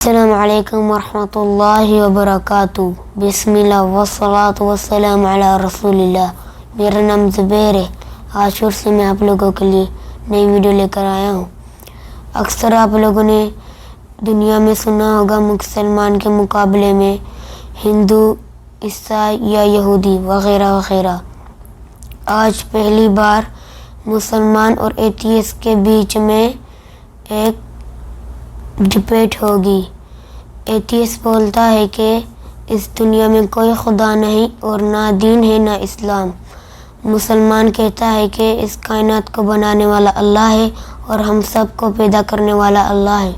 السلام علیکم ورحمۃ اللہ وبرکاتہ. بسم اللہ والصلاۃ والسلام علی رسول اللہ. میرا نام زبیر ہے. آج پھر سے میں آپ لوگوں کے لیے نئی ویڈیو لے کر آیا ہوں. اکثر آپ لوگوں نے دنیا میں سنا ہوگا مسلمان کے مقابلے میں ہندو، عیسائی یا یہودی وغیرہ وغیرہ. آج پہلی بار مسلمان اور ایتھیسٹ کے بیچ میں ایک ڈبیٹ ہوگی. ایتھیسٹ بولتا ہے کہ اس دنیا میں کوئی خدا نہیں اور نہ دین ہے نہ اسلام. مسلمان کہتا ہے کہ اس کائنات کو بنانے والا اللہ ہے اور ہم سب کو پیدا کرنے والا اللہ ہے.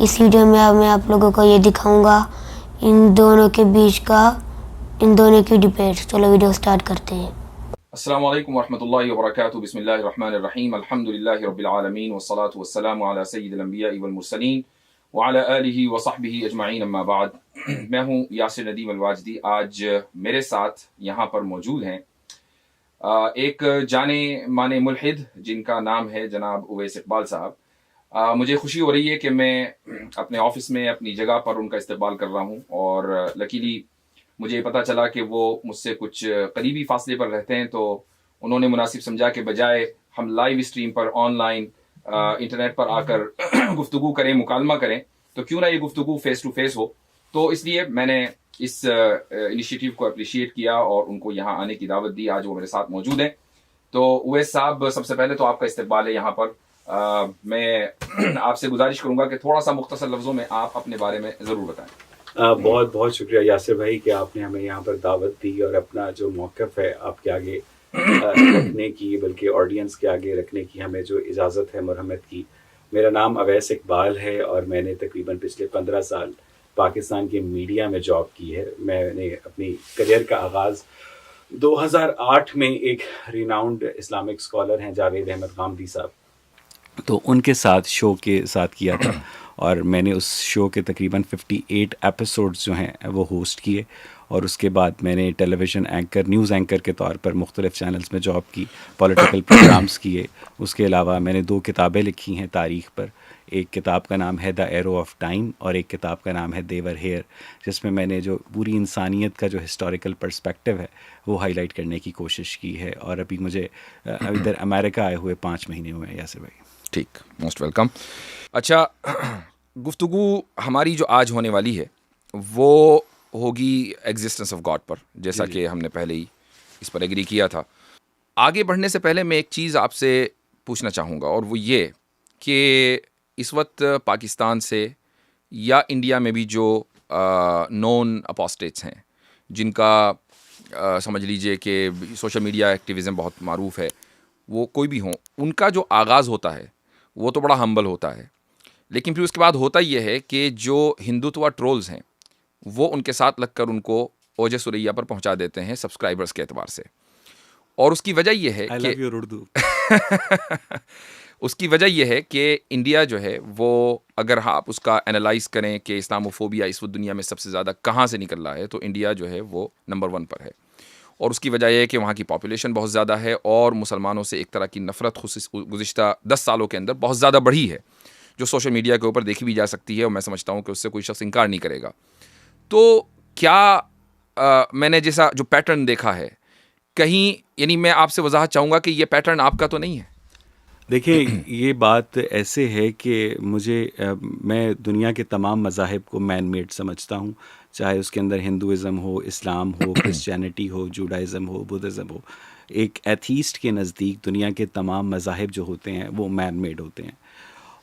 اس ویڈیو میں آپ لوگوں کو یہ دکھاؤں گا ان دونوں کی ڈبیٹ. چلو ویڈیو سٹارٹ کرتے ہیں. السلام علیکم ورحمۃ اللہ وبرکاتہ. بسم اللہ الرحمن الرحیم. الحمد للہ رب العالمین والصلاة والسلام علی سید الانبیاء والمرسلین وعلی آلہ وصحبہ اجمعین. اما بعد. میں ہوں یاسر ندیم الواجدی. آج میرے ساتھ یہاں پر موجود ہیں ایک جانے مانے ملحد جن کا نام ہے جناب اویس اقبال صاحب. مجھے خوشی ہو رہی ہے کہ میں اپنے آفس میں اپنی جگہ پر ان کا استقبال کر رہا ہوں اور لکیلی مجھے پتہ چلا کہ وہ مجھ سے کچھ قریبی فاصلے پر رہتے ہیں، تو انہوں نے مناسب سمجھا کہ بجائے ہم لائیو اسٹریم پر آن لائن انٹرنیٹ پر آ کر گفتگو کریں، مکالمہ کریں، تو کیوں نہ یہ گفتگو فیس ٹو فیس ہو. تو اس لیے میں نے اس انیشیٹو کو اپریشیٹ کیا اور ان کو یہاں آنے کی دعوت دی. آج وہ میرے ساتھ موجود ہیں. تو اویس صاحب، سب سے پہلے تو آپ کا استقبال ہے یہاں پر. میں آپ سے گزارش کروں گا کہ تھوڑا سا مختصر لفظوں میں آپ اپنے بارے میں ضرور بتائیں. بہت بہت شکریہ یاسر بھائی کہ آپ نے ہمیں یہاں پر دعوت دی اور اپنا جو موقف ہے آپ کے آگے رکھنے کی، بلکہ آڈینس کے آگے رکھنے کی ہمیں جو اجازت ہے مرحمت کی. میرا نام اویس اقبال ہے اور میں نے تقریباً پچھلے 15 سال پاکستان کے میڈیا میں جاب کی ہے. میں نے اپنی کریئر کا آغاز 2008 میں ایک ریناؤنڈ اسلامک اسکالر ہیں جاوید احمد غامدی صاحب، تو ان کے ساتھ شو کے ساتھ کیا تھا اور میں نے اس شو کے تقریباً 58 ایپیسوڈز جو ہیں وہ ہوسٹ کیے. اور اس کے بعد میں نے ٹیلی ویژن اینکر، نیوز اینکر کے طور پر مختلف چینلز میں جاب کی، پولیٹیکل پروگرامز کیے. اس کے علاوہ میں نے 2 کتابیں لکھی ہیں تاریخ پر. ایک کتاب کا نام ہے دا ایرو آف ٹائم اور ایک کتاب کا نام ہے دیور ہیئر، جس میں میں نے جو پوری انسانیت کا جو ہسٹوریکل پرسپیکٹو ہے وہ ہائی لائٹ کرنے کی کوشش کی ہے. اور ابھی مجھے ادھر امریکہ آئے ہوئے 5 مہینے ہوئے ہیں یاسر بھائی. ٹھیک، موسٹ ویلکم. اچھا، گفتگو ہماری جو آج ہونے والی ہے وہ ہوگی ایگزسٹنس آف گاڈ پر، جیسا کہ ہم نے پہلے ہی اس پر ایگری کیا تھا. آگے بڑھنے سے پہلے میں ایک چیز آپ سے پوچھنا چاہوں گا، اور وہ یہ کہ اس وقت پاکستان سے یا انڈیا میں بھی جو نون اپوسٹیٹس ہیں، جن کا سمجھ لیجئے کہ سوشل میڈیا ایکٹیویزم بہت معروف ہے، وہ کوئی بھی ہوں، ان کا جو آغاز ہوتا ہے وہ تو بڑا ہمبل ہوتا ہے. لیکن پھر اس کے بعد ہوتا یہ ہے کہ جو ہندوتوا ٹرولز ہیں وہ ان کے ساتھ لگ کر ان کو اوج سریا پر پہنچا دیتے ہیں سبسکرائبرز کے اعتبار سے. اور اس کی وجہ یہ ہے کہ اس کی وجہ یہ ہے کہ انڈیا جو ہے وہ، اگر آپ اس کا انالائز کریں کہ اسلاموفوبیا اس وقت دنیا میں سب سے زیادہ کہاں سے نکل رہا ہے، تو انڈیا جو ہے وہ نمبر 1 پر ہے. اور اس کی وجہ یہ ہے کہ وہاں کی پاپولیشن بہت زیادہ ہے اور مسلمانوں سے ایک طرح کی نفرت گزشتہ 10 سالوں کے اندر بہت زیادہ بڑھی ہے، جو سوشل میڈیا کے اوپر دیکھی بھی جا سکتی ہے، اور میں سمجھتا ہوں کہ اس سے کوئی شخص انکار نہیں کرے گا. تو کیا میں نے جیسا جو پیٹرن دیکھا ہے کہیں، یعنی میں آپ سے وضاحت چاہوں گا کہ یہ پیٹرن آپ کا تو نہیں ہے؟ دیکھیں، یہ بات ایسے ہے کہ میں دنیا کے تمام مذاہب کو مین میڈ سمجھتا ہوں، چاہے اس کے اندر ہندوازم ہو، اسلام ہو، کرسچینٹی ہو، جوڈائزم ہو، بدھزم ہو. ایک ایتھیسٹ کے نزدیک دنیا کے تمام مذاہب جو ہوتے ہیں وہ مین میڈ ہوتے ہیں.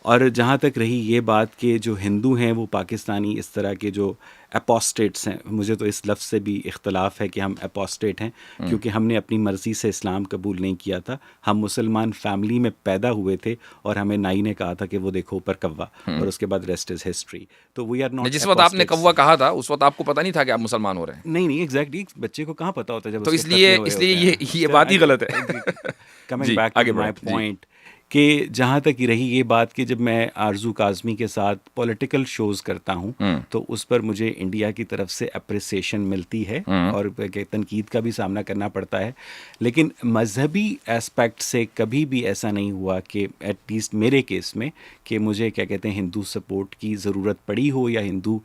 اور جہاں تک رہی یہ بات کہ جو ہندو ہیں وہ پاکستانی اس طرح کے جو اپوسٹیٹس ہیں، مجھے تو اس لفظ سے بھی اختلاف ہے کہ ہم اپوسٹیٹ ہیں، کیونکہ ہم نے اپنی مرضی سے اسلام قبول نہیں کیا تھا. ہم مسلمان فیملی میں پیدا ہوئے تھے اور ہمیں نائی نے کہا تھا کہ وہ دیکھو اوپر کوا، اور اس کے بعد ریسٹ از ہسٹری. تو وی آر ناٹ. جس وقت آپ نے کوا کہا تھا اس وقت آپ کو پتہ نہیں تھا کہ آپ مسلمان ہو رہے ہیں؟ نہیں ایگزیکٹلی، بچے کو کہاں پتا ہوتا ہے جب. تو اس لیے یہ بات ہی غلط ہے. Coming back to my point کہ جہاں تک رہی یہ بات کہ جب میں آرزو کاظمی کے ساتھ پولیٹیکل شوز کرتا ہوں تو اس پر مجھے انڈیا کی طرف سے اپریسیشن ملتی ہے اور تنقید کا بھی سامنا کرنا پڑتا ہے، لیکن مذہبی اسپیکٹ سے کبھی بھی ایسا نہیں ہوا کہ ایٹ لیسٹ میرے کیس میں کہ مجھے کیا کہتے ہیں ہندو سپورٹ کی ضرورت پڑی ہو یا ہندو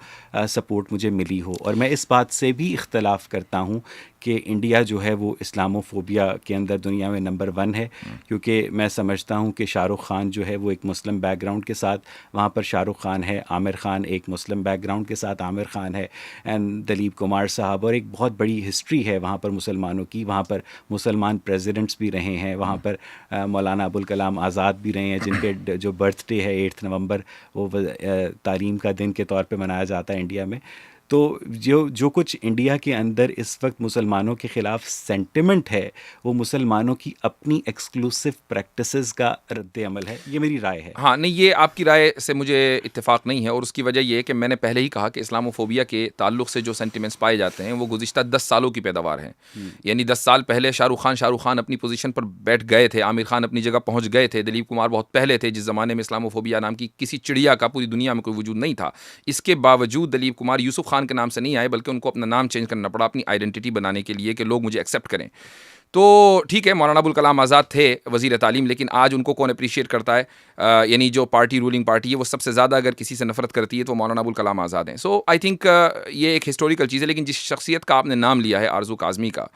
سپورٹ مجھے ملی ہو. اور میں اس بات سے بھی اختلاف کرتا ہوں کہ انڈیا جو ہے وہ اسلامو فوبیا کے اندر دنیا میں نمبر 1 ہے، کیونکہ میں سمجھتا ہوں کہ شاہ رخ خان جو ہے وہ ایک مسلم بیک گراؤنڈ کے ساتھ وہاں پر شاہ رخ خان ہے، عامر خان ایک مسلم بیک گراؤنڈ کے ساتھ عامر خان ہے، اینڈ دلیپ کمار صاحب، اور ایک بہت بڑی ہسٹری ہے وہاں پر مسلمانوں کی، وہاں پر مسلمان پریزیڈنٹس بھی رہے ہیں، وہاں پر مولانا ابوالکلام آزاد بھی رہے ہیں جن کے جو برتھ ڈے ہے 8 نومبر وہ تعلیم کا دن کے طور پہ منایا جاتا ہے انڈیا میں. تو جو کچھ انڈیا کے اندر اس وقت مسلمانوں کے خلاف سینٹیمنٹ ہے وہ مسلمانوں کی اپنی ایکسکلوسیو پریکٹسز کا رد عمل ہے، یہ میری رائے ہے. ہاں نہیں، یہ آپ کی رائے سے مجھے اتفاق نہیں ہے، اور اس کی وجہ یہ ہے کہ میں نے پہلے ہی کہا کہ اسلاموفوبیا کے تعلق سے جو سینٹیمنٹس پائے جاتے ہیں وہ گزشتہ 10 سالوں کی پیداوار ہیں. یعنی 10 سال پہلے شاہ رخ خان اپنی پوزیشن پر بیٹھ گئے تھے، عامر خان اپنی جگہ پہنچ گئے تھے، دلیپ کمار بہت پہلے تھے جس زمانے میں اسلاموفوبیا نام کی کسی چڑیا کا پوری دنیا میں کوئی وجود نہیں تھا. اس کے باوجود دلیپ کمار یوسف خان کے نام سے نہیں آئے بلکہ ان کو اپنا نام چینج کرنا پڑا اپنی آئیڈینٹی بنانے کے لیے کہ لوگ مجھے ایکسیپٹ کریں. تو ٹھیک ہے، مولانا ابوالکلام آزاد تھے وزیر تعلیم، لیکن آج ان کو کون اپریشیٹ کرتا ہے؟ یعنی جو پارٹی رولنگ پارٹی ہے وہ سب سے زیادہ اگر کسی سے نفرت کرتی ہے تو مولانا ابوالکلام آزاد ہیں. سو آئی تھنک یہ ایک ہسٹوریکل چیز ہے. لیکن جس شخصیت کا آپ نے نام لیا ہے آرزو کاظمی کا،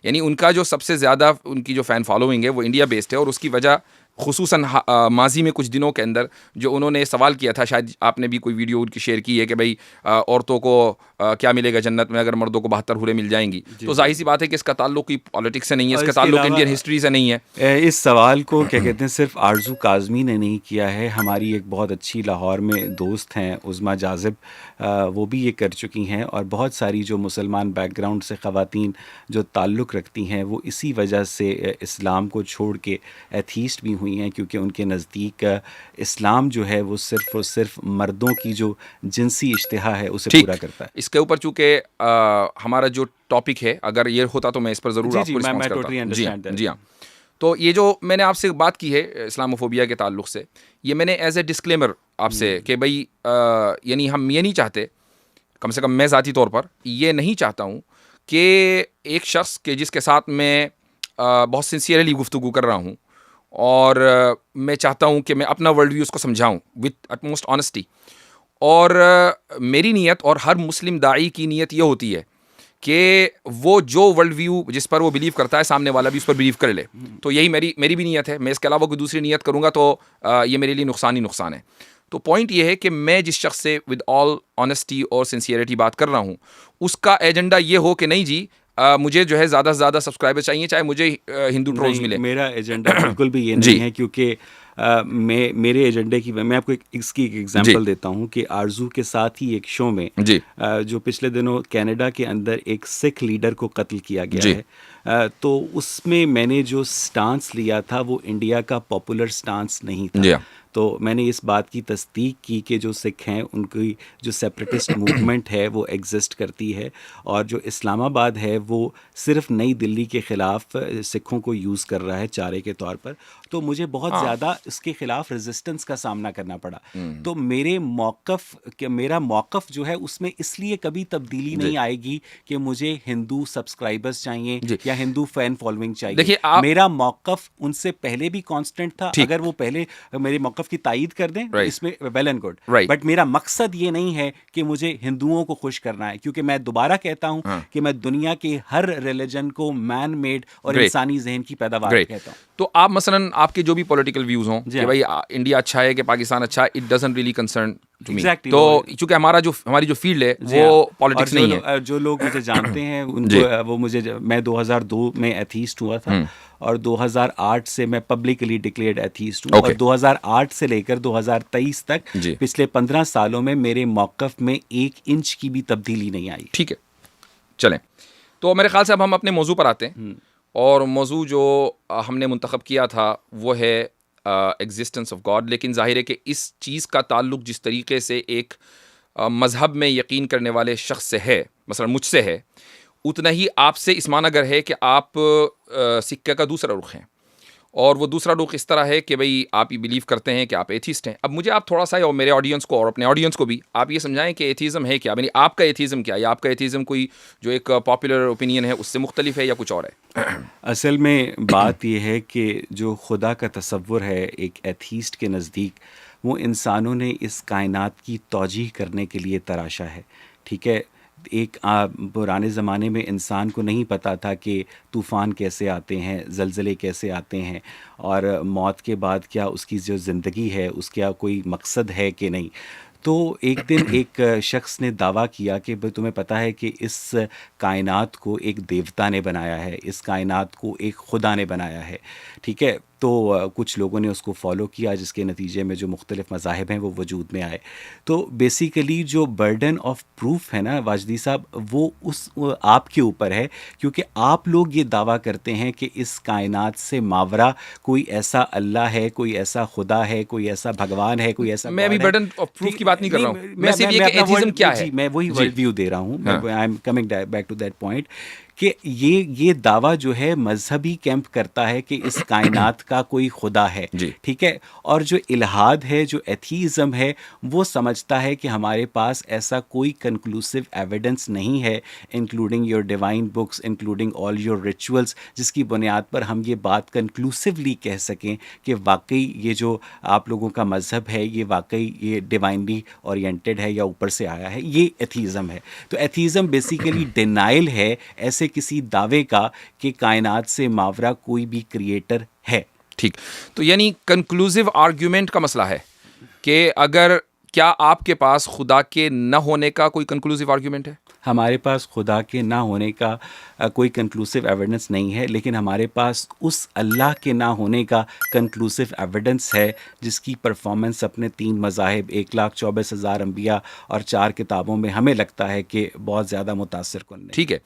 یعنی ان کا جو سب سے زیادہ ان کی جو فین فالوئنگ ہے وہ انڈیا بیسڈ ہے، اور اس کی وجہ خصوصاً ماضی میں کچھ دنوں کے اندر جو انہوں نے سوال کیا تھا، شاید آپ نے بھی کوئی ویڈیو ان کی شیئر کی ہے کہ بھائی عورتوں کو کیا ملے گا جنت میں اگر مردوں کو 72 حوریں مل جائیں گی. تو ظاہر سی بات ہے کہ اس کا تعلق کوئی پالیٹکس سے نہیں ہے، اس کا تعلق انڈین ہسٹری سے نہیں ہے. اس سوال کو کیا کہتے ہیں صرف آرزو کاظمی نے نہیں کیا ہے، ہماری ایک بہت اچھی لاہور میں دوست ہیں عظمیٰ جاذب، وہ بھی یہ کر چکی ہیں، اور بہت ساری جو مسلمان بیک گراؤنڈ سے خواتین جو تعلق رکھتی ہیں وہ اسی وجہ سے اسلام کو چھوڑ کے ایتھیسٹ بھی ہوئی ہیں، کیونکہ ان کے نزدیک اسلام جو ہے وہ صرف اور صرف مردوں کی جو جنسی اشتہا ہے اسے پورا کرتا ہے. اس کے اوپر چونکہ ہمارا جو ٹاپک ہے اگر یہ ہوتا تو میں اس پر ضرور آپ کو رسپانس کرتا. جی ہاں، تو یہ جو میں نے آپ سے بات کی ہے اسلاموفوبیا کے تعلق سے، یہ میں نے ایز اے ڈسکلیمر آپ سے کہ بھائی یعنی ہم یہ نہیں چاہتے، کم سے کم میں ذاتی طور پر یہ نہیں چاہتا ہوں کہ ایک شخص کے جس کے ساتھ میں بہت سنسیئرلی گفتگو کر رہا ہوں اور میں چاہتا ہوں کہ میں اپنا ورلڈ ویو اس کو سمجھاؤں وتھ اٹموسٹ آنیسٹی، اور میری نیت اور ہر مسلم داعی کی نیت یہ ہوتی ہے کہ وہ جو ورلڈ ویو جس پر وہ بلیو کرتا ہے سامنے والا بھی اس پر بلیو کر لے. تو یہی میری بھی نیت ہے. میں اس کے علاوہ کوئی دوسری نیت کروں گا تو یہ میرے لیے نقصان ہی نقصان ہے. تو پوائنٹ یہ ہے کہ میں جس شخص سے ود آل آنیسٹی اور سنسیئرٹی بات کر رہا ہوں اس کا ایجنڈا یہ ہو کہ نہیں جی مجھے جو ہے زیادہ سے زیادہ سبسکرائبر چاہیے چاہے مجھے ہندو ٹرولز ملے. میرا ایجنڈا بالکل بھی یہ نہیں ہے، کیونکہ میرے ایجنڈے کی میں آپ کو اس کی ایک ایگزامپل دیتا ہوں کہ آرزو کے ساتھ ہی ایک شو میں جو پچھلے دنوں کینیڈا کے اندر ایک سکھ لیڈر کو قتل کیا گیا ہے، تو اس میں نے جو سٹانس لیا تھا وہ انڈیا کا پاپولر سٹانس نہیں تھا. تو میں نے اس بات کی تصدیق کی کہ جو سکھ ہیں ان کی جو سیپریٹسٹ موومنٹ ہے وہ ایگزسٹ کرتی ہے، اور جو اسلام آباد ہے وہ صرف نئی دلی کے خلاف سکھوں کو یوز کر رہا ہے چارے کے طور پر. تو مجھے بہت زیادہ اس کے خلاف ریزسٹنس کا سامنا کرنا پڑا. تو میرا موقف جو ہے اس میں اس لیے کبھی تبدیلی نہیں آئے گی کہ مجھے ہندو سبسکرائبرز چاہیے یا ہندو فین فالوئنگ چاہیے. میرا موقف ان سے پہلے بھی کانسٹنٹ تھا. اگر وہ پہلے میرے موقف کی تائید کر دیں اس میں ویل اینڈ گڈ، بٹ میرا مقصد یہ نہیں ہے کہ مجھے ہندوؤں کو خوش کرنا ہے، کیونکہ میں دوبارہ کہتا ہوں کہ میں دنیا کے ہر ریلیجن کو مین میڈ اور انسانی ذہن کی پیداوار کہتا ہوں. تو آپ مثلاً آپ کے جو بھی پولیٹیکل ویوز ہوں کہ بھائی انڈیا اچھا ہے کہ پاکستان اچھا ہے، it doesn't really concern to me. تو چونکہ ہماری جو فیلڈ ہے وہ پالیٹکس نہیں ہے. جو لوگ مجھے جانتے ہیں ان کو میں 2002 میں ایتھیسٹ ہوا تھا، اور 2008 سے میں پبلکلی ڈکلیئرڈ ایتھیسٹ ہوں، اور 2008 سے لے کر 2023 تک پچھلے 15 سالوں میں میرے موقف میں 1 انچ کی بھی تبدیلی نہیں آئی. ٹھیک ہے، چلیں. تو میرے خیال سے اب ہم اپنے موضوع پر آتے ہیں، اور موضوع جو ہم نے منتخب کیا تھا وہ ہے ایگزسٹنس آف گاڈ. لیکن ظاہر ہے کہ اس چیز کا تعلق جس طریقے سے ایک مذہب میں یقین کرنے والے شخص سے ہے، مثلا مجھ سے ہے، اتنا ہی آپ سے اس معنی گر ہے کہ آپ سکے کا دوسرا رخ ہیں. اور وہ دوسرا رخ اس طرح ہے کہ بھئی آپ یہ بلیو کرتے ہیں کہ آپ ایتھیسٹ ہیں. اب مجھے آپ تھوڑا سا اور میرے آڈینس کو اور اپنے آڈینس کو بھی آپ یہ سمجھائیں کہ ایتھیزم ہے کیا, یعنی آپ کا ایتھیزم کیا, یا آپ کا ایتھیزم کوئی جو ایک پاپولر اوپینین ہے اس سے مختلف ہے یا کچھ اور ہے؟ اصل میں بات یہ ہے کہ جو خدا کا تصور ہے ایک ایتھیسٹ کے نزدیک, وہ انسانوں نے اس کائنات کی توجیہ کرنے کے لیے تراشا ہے. ٹھیک ہے, ایک پرانے زمانے میں انسان کو نہیں پتہ تھا کہ طوفان کیسے آتے ہیں, زلزلے کیسے آتے ہیں, اور موت کے بعد کیا اس کی جو زندگی ہے اس کا کوئی مقصد ہے کہ نہیں. تو ایک دن ایک شخص نے دعویٰ کیا کہ بھئی تمہیں پتہ ہے کہ اس کائنات کو ایک دیوتا نے بنایا ہے, اس کائنات کو ایک خدا نے بنایا ہے. ٹھیک ہے, تو کچھ لوگوں نے اس کو فالو کیا, جس کے نتیجے میں جو مختلف مذاہب ہیں وہ وجود میں آئے. تو بیسیکلی جو برڈن آف پروف ہے نا واجدی صاحب, وہ آپ کے اوپر ہے, کیونکہ آپ لوگ یہ دعویٰ کرتے ہیں کہ اس کائنات سے ماورا کوئی ایسا اللہ ہے, کوئی ایسا خدا ہے, کوئی ایسا بھگوان ہے, کوئی ایسا. میں ابھی برڈن آف پروف کی بات نہیں کر رہا ہوں, میں صرف یہ کہ ایتھیزم کیا ہے. میں وہی ورلڈ ویو دے رہا ہوں, I am coming back to that point کہ یہ دعویٰ جو ہے مذہبی کیمپ کرتا ہے کہ اس کائنات کا کوئی خدا ہے. ٹھیک ہے, اور جو الہاد ہے, جو ایتھیزم ہے, وہ سمجھتا ہے کہ ہمارے پاس ایسا کوئی کنکلوسیو ایویڈنس نہیں ہے, including your divine books, including all your rituals, جس کی بنیاد پر ہم یہ بات کنکلوسیولی کہہ سکیں کہ واقعی یہ جو آپ لوگوں کا مذہب ہے یہ واقعی یہ ڈیوائنلی اورینٹڈ ہے یا اوپر سے آیا ہے. یہ ایتھیزم ہے. تو ایتھیزم بیسیکلی ڈینائل ہے ایسے کسی دعوے کا کہ کائنات سے ماورا کوئی بھی کریٹر ہے. ٹھیک, تو یعنی کنکلوزیو آرگیومنٹ کا مسئلہ ہے کہ اگر کیا آپ کے پاس خدا کے نہ ہونے کا کوئی کنکلوزیو آرگیومنٹ ہے؟ ہمارے پاس خدا کے نہ ہونے کا کوئی کنکلوسیو ایویڈنس نہیں ہے, لیکن ہمارے پاس اس اللہ کے نہ ہونے کا کنکلوسیو ایویڈنس ہے جس کی پرفارمنس اپنے 3 مذاہب, 1,24,000 انبیاء اور 4 کتابوں میں ہمیں لگتا ہے کہ بہت زیادہ متاثر کن ہے. ٹھیک ہے,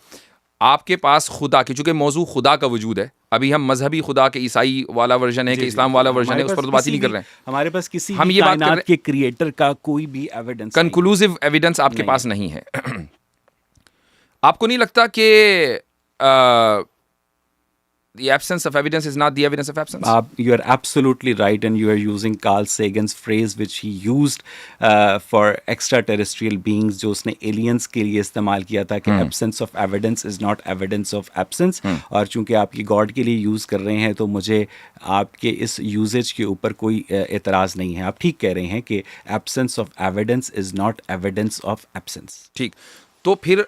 آپ کے پاس خدا کی, چونکہ موضوع خدا کا وجود ہے, ابھی ہم مذہبی خدا کے عیسائی والا ورژن ہے کہ اسلام والا ورژن ہے, اس پر تو بات ہی نہیں کر رہے ہیں. ہمارے پاس کسی ہم یہ بات کر رہے ہیں کے کریٹر کا کوئی بھی ایویڈنس, کنکلوزیو ایویڈنس آپ کے پاس نہیں ہے. آپ کو نہیں لگتا کہ the absence of evidence is not the evidence of absence? You are absolutely right, and you are using Carl Sagan's phrase which he used for extraterrestrial beings, جو اس نے aliens کے لیے استعمال کیا تھا کہ absence of evidence is not evidence of absence. اور چونکہ آپ یہ گاڈ کے لیے یوز کر رہے ہیں تو مجھے آپ کے اس یوزیج کے اوپر کوئی اعتراض نہیں ہے. آپ ٹھیک کہہ رہے ہیں کہ absence of evidence is not evidence of absence. ٹھیک, تو پھر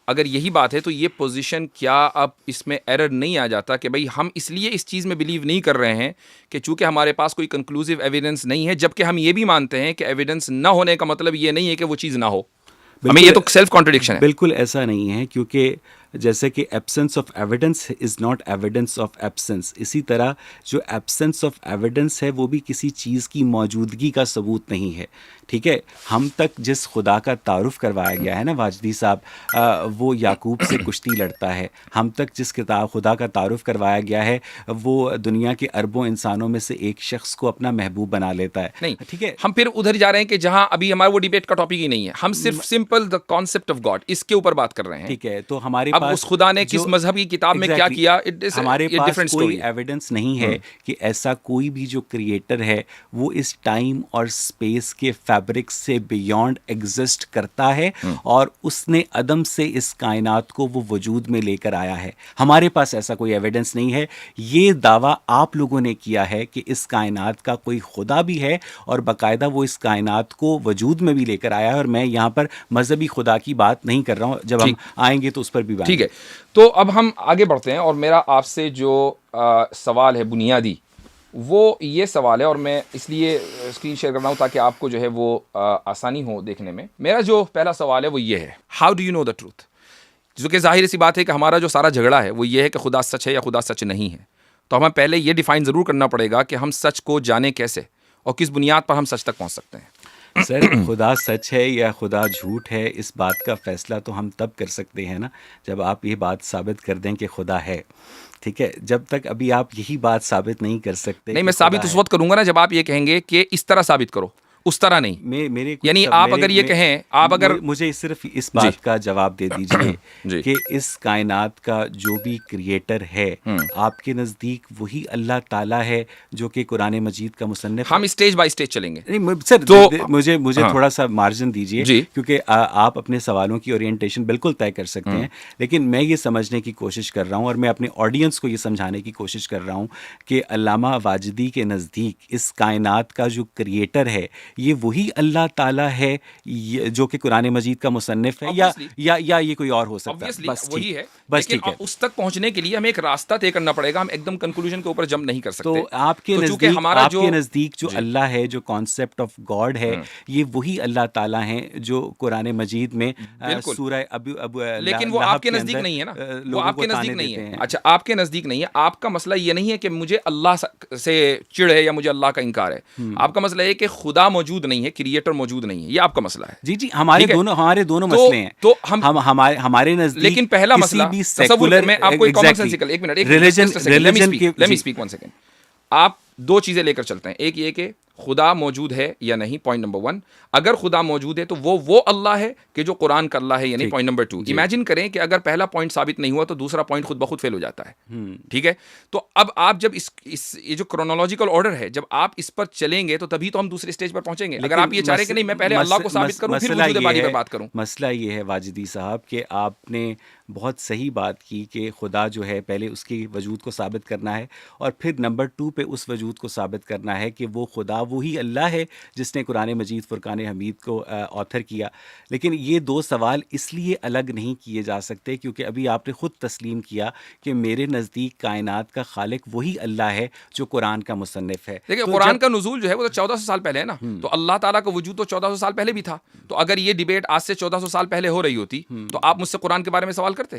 اگر یہی بات ہے تو یہ پوزیشن کیا اب اس میں ایرر نہیں آ جاتا کہ بھئی ہم اس لیے اس چیز میں بلیو نہیں کر رہے ہیں کہ چونکہ ہمارے پاس کوئی کنکلوزیو ایویڈنس نہیں ہے, جبکہ ہم یہ بھی مانتے ہیں کہ ایویڈنس نہ ہونے کا مطلب یہ نہیں ہے کہ وہ چیز نہ ہو. ہمیں یہ تو سیلف کانٹرڈکشن ہے. بالکل ایسا نہیں ہے, کیونکہ جیسے کہ absence of evidence is not evidence of absence, اسی طرح جو ایبسنس آف ایویڈنس ہے وہ بھی کسی چیز کی موجودگی کا ثبوت نہیں ہے. ٹھیک ہے, ہم تک جس خدا کا تعارف کروایا گیا ہے نا واجدی صاحب, وہ یعقوب سے کشتی لڑتا ہے. ہم تک جس خدا کا تعارف کروایا گیا ہے وہ دنیا کے اربوں انسانوں میں سے ایک شخص کو اپنا محبوب بنا لیتا ہے. نہیں, ٹھیک ہے, ہم پھر ادھر جا رہے ہیں کہ جہاں ابھی ہمارا وہ ڈیبیٹ کا ٹاپک ہی نہیں ہے, ہم صرف simple the concept of God اس کے اوپر بات کر رہے ہیں. ٹھیک ہے, تو ہمارے اب اس خدا نے کس مذہبی کتاب میں کیا کیا, ہمارے پاس کوئی ایویڈنس نہیں ہے کہ ایسا کوئی بھی جو کریٹر ہے وہ اس ٹائم اور اسپیس کے فیبرک سے بیونڈ ایگزسٹ کرتا ہے اور اس نے عدم سے اس کائنات کو وہ وجود میں لے کر آیا ہے. ہمارے پاس ایسا کوئی ایویڈنس نہیں ہے. یہ دعویٰ آپ لوگوں نے کیا ہے کہ اس کائنات کا کوئی خدا بھی ہے اور باقاعدہ وہ اس کائنات کو وجود میں بھی لے کر آیا ہے, اور میں یہاں پر مذہبی خدا کی بات نہیں کر رہا ہوں, جب ہم آئیں گے تو اس پر بھی بات. ٹھیک ہے, تو اب ہم آگے بڑھتے ہیں, اور میرا آپ سے جو سوال ہے بنیادی وہ یہ سوال ہے, اور میں اس لیے اسکرین شیئر کر رہا ہوں تاکہ آپ کو جو ہے وہ آسانی ہو دیکھنے میں. میرا جو پہلا سوال ہے وہ یہ ہے, how do you know the truth? جو کہ ظاہر سی بات ہے کہ ہمارا جو سارا جھگڑا ہے وہ یہ ہے کہ خدا سچ ہے یا خدا سچ نہیں ہے. تو ہمیں پہلے یہ ڈیفائن ضرور کرنا پڑے گا کہ ہم سچ کو جانیں کیسے اور کس بنیاد پر ہم سچ تک پہنچ سکتے ہیں. سر, خدا سچ ہے یا خدا جھوٹ ہے اس بات کا فیصلہ تو ہم تب کر سکتے ہیں نا جب آپ یہ بات ثابت کر دیں کہ خدا ہے. ٹھیک ہے, جب تک ابھی آپ یہی بات ثابت نہیں کر سکتے. نہیں, میں ثابت اس وقت کروں گا نا جب آپ یہ کہیں گے کہ اس طرح ثابت کرو, اس طرح نہیں. میرے یعنی آپ اگر یہ کہیں, آپ اگر مجھے صرف اس بات کا جواب دے دیجئے کہ اس کائنات کا جو بھی کریٹر ہے آپ کے نزدیک وہی اللہ تعالیٰ ہے جو کہ قرآن مجید کا مصنف. ہم اسٹیج بائی اسٹیج چلیں گے. سر مجھے تھوڑا سا مارجن دیجئے, کیونکہ آپ اپنے سوالوں کی اورینٹیشن بالکل طے کر سکتے ہیں, لیکن میں یہ سمجھنے کی کوشش کر رہا ہوں اور میں اپنے آڈینس کو یہ سمجھانے کی کوشش کر رہا ہوں کہ علامہ واجدی کے نزدیک اس کائنات کا جو کریٹر ہے یہ وہی اللہ تعالیٰ ہے جو کہ قرآن مجید کا مصنف ہے, یا یہ کوئی اور ہو سکتا ہے. بس وہی ہے. لیکن اس تک پہنچنے کے لیے ہمیں ایک راستہ طے کرنا پڑے گا, ہم ایک دم کنکلوژن کے اوپر جمپ نہیں کر سکتے. تو آپ کے نزدیک جو اللہ ہے, جو کانسیپٹ آف گاڈ ہے, یہ وہی اللہ تعالیٰ ہیں جو قرآن مجید میں سورہ لیکن وہ آپ کے نزدیک نہیں ہے نا, وہ آپ کے نزدیک نہیں ہے. اچھا, آپ کے نزدیک نہیں ہے. آپ کا مسئلہ یہ نہیں ہے کہ مجھے اللہ سے چڑ ہے یا مجھے اللہ کا انکار ہے. آپ کا مسئلہ ہے کہ خدا موجود نہیں ہے, کریٹر موجود نہیں ہے. یہ آپ کا مسئلہ ہے. جی ہمارے دونوں مسئلے ہیں. تو ہمارے نزدیک, لیکن پہلا مسئلہ تصور, میں آپ کو ایک کامن سینسیکل, ایک minute, let me speak 1 second. آپ دو چیزیں لے کر چلتے ہیں. ایک یہ کہ خدا موجود ہے یا نہیں, پوائنٹ نمبر 1. اگر خدا موجود ہے تو وہ اللہ ہے کہ جو قرآن کا اللہ ہے یا نہیں, پوائنٹ نمبر 2. امیجن کریں کہ اگر پہلا پوائنٹ ثابت نہیں ہوا تو دوسرا پوائنٹ خود بخود فیل ہو جاتا ہے. ٹھیک ہے, تو اب آپ جب یہ جو کرونالوجیکل آرڈر ہے, جب آپ اس پر چلیں گے تو تبھی تو ہم دوسرے اسٹیج پر پہنچیں گے. اگر آپ یہ چاہ رہے کہ نہیں میں پہلے اللہ کو ثابت کروں پھر وجود باقی پر بات کروں. مسئلہ یہ ہے واجدی صاحب کہ آپ نے بہت صحیح بات کی کہ خدا جو ہے پہلے اس کے وجود کو ثابت کرنا ہے اور پھر نمبر 2 پہ اس وجود کو ثابت کرنا ہے کہ وہ خدا وہی اللہ ہے جس نے قرآن مجید فرقان حمید کو آتھر کیا. لیکن یہ دو سوال اس لیے الگ نہیں کیے جا سکتے کیونکہ ابھی آپ نے خود تسلیم کیا کہ میرے نزدیک کائنات کا خالق وہی اللہ ہے جو قرآن کا مصنف ہے. دیکھیں, قرآن کا نزول جو ہے وہ تو 1400 سال پہلے ہے نا, تو اللہ تعالیٰ کا وجود تو 1400 سال پہلے بھی تھا. تو اگر یہ ڈیبیٹ آج سے 1400 سال پہلے ہو رہی ہوتی تو آپ مجھ سے قرآن کے بارے میں سوال کرتے؟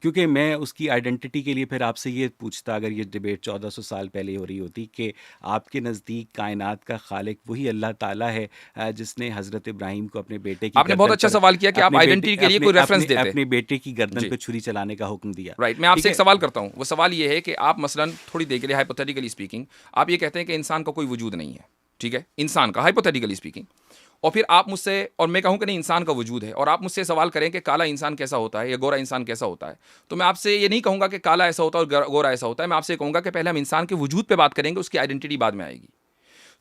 کیونکہ میں اس کی آئیڈینٹی کے لیے پھر آپ سے یہ پوچھتا, اگر یہ ڈیبیٹ 1400 سال پہلے ہو رہی ہوتی, کہ آپ کے نزدیک کائنات کا خالق وہی اللہ تعالیٰ ہے جس نے حضرت ابراہیم کو اپنے بیٹے کی, آپ نے بہت اچھا سوال کیا کہ آپ آئیڈینٹی کے لیے کوئی ریفرنس دیتے, اپنے بیٹے کی گردن پہ چھری چلانے کا حکم دیا. رائٹ, میں آپ سے ایک سوال کرتا ہوں. وہ سوال یہ ہے کہ آپ مثلا تھوڑی دیر کے لیے ہائپوتھیٹیکلی اسپیکنگ آپ یہ کہتے ہیں کہ انسان کا کوئی وجود نہیں ہے. ٹھیک ہے, انسان کا ہائپوتھیٹیکلی اسپیکنگ, اور پھر آپ مجھ سے, اور میں کہوں کہ نہیں انسان کا وجود ہے, اور آپ مجھ سے سوال کریں کہ کالا انسان کیسا ہوتا ہے یا گورا انسان کیسا ہوتا ہے, تو میں آپ سے یہ نہیں کہوں گا کہ کالا ایسا ہوتا ہے اور گورا ایسا ہوتا ہے. میں آپ سے کہوں گا کہ پہلے ہم انسان کے وجود پہ بات کریں گے, اس کی آئیڈینٹی بعد میں آئے گی.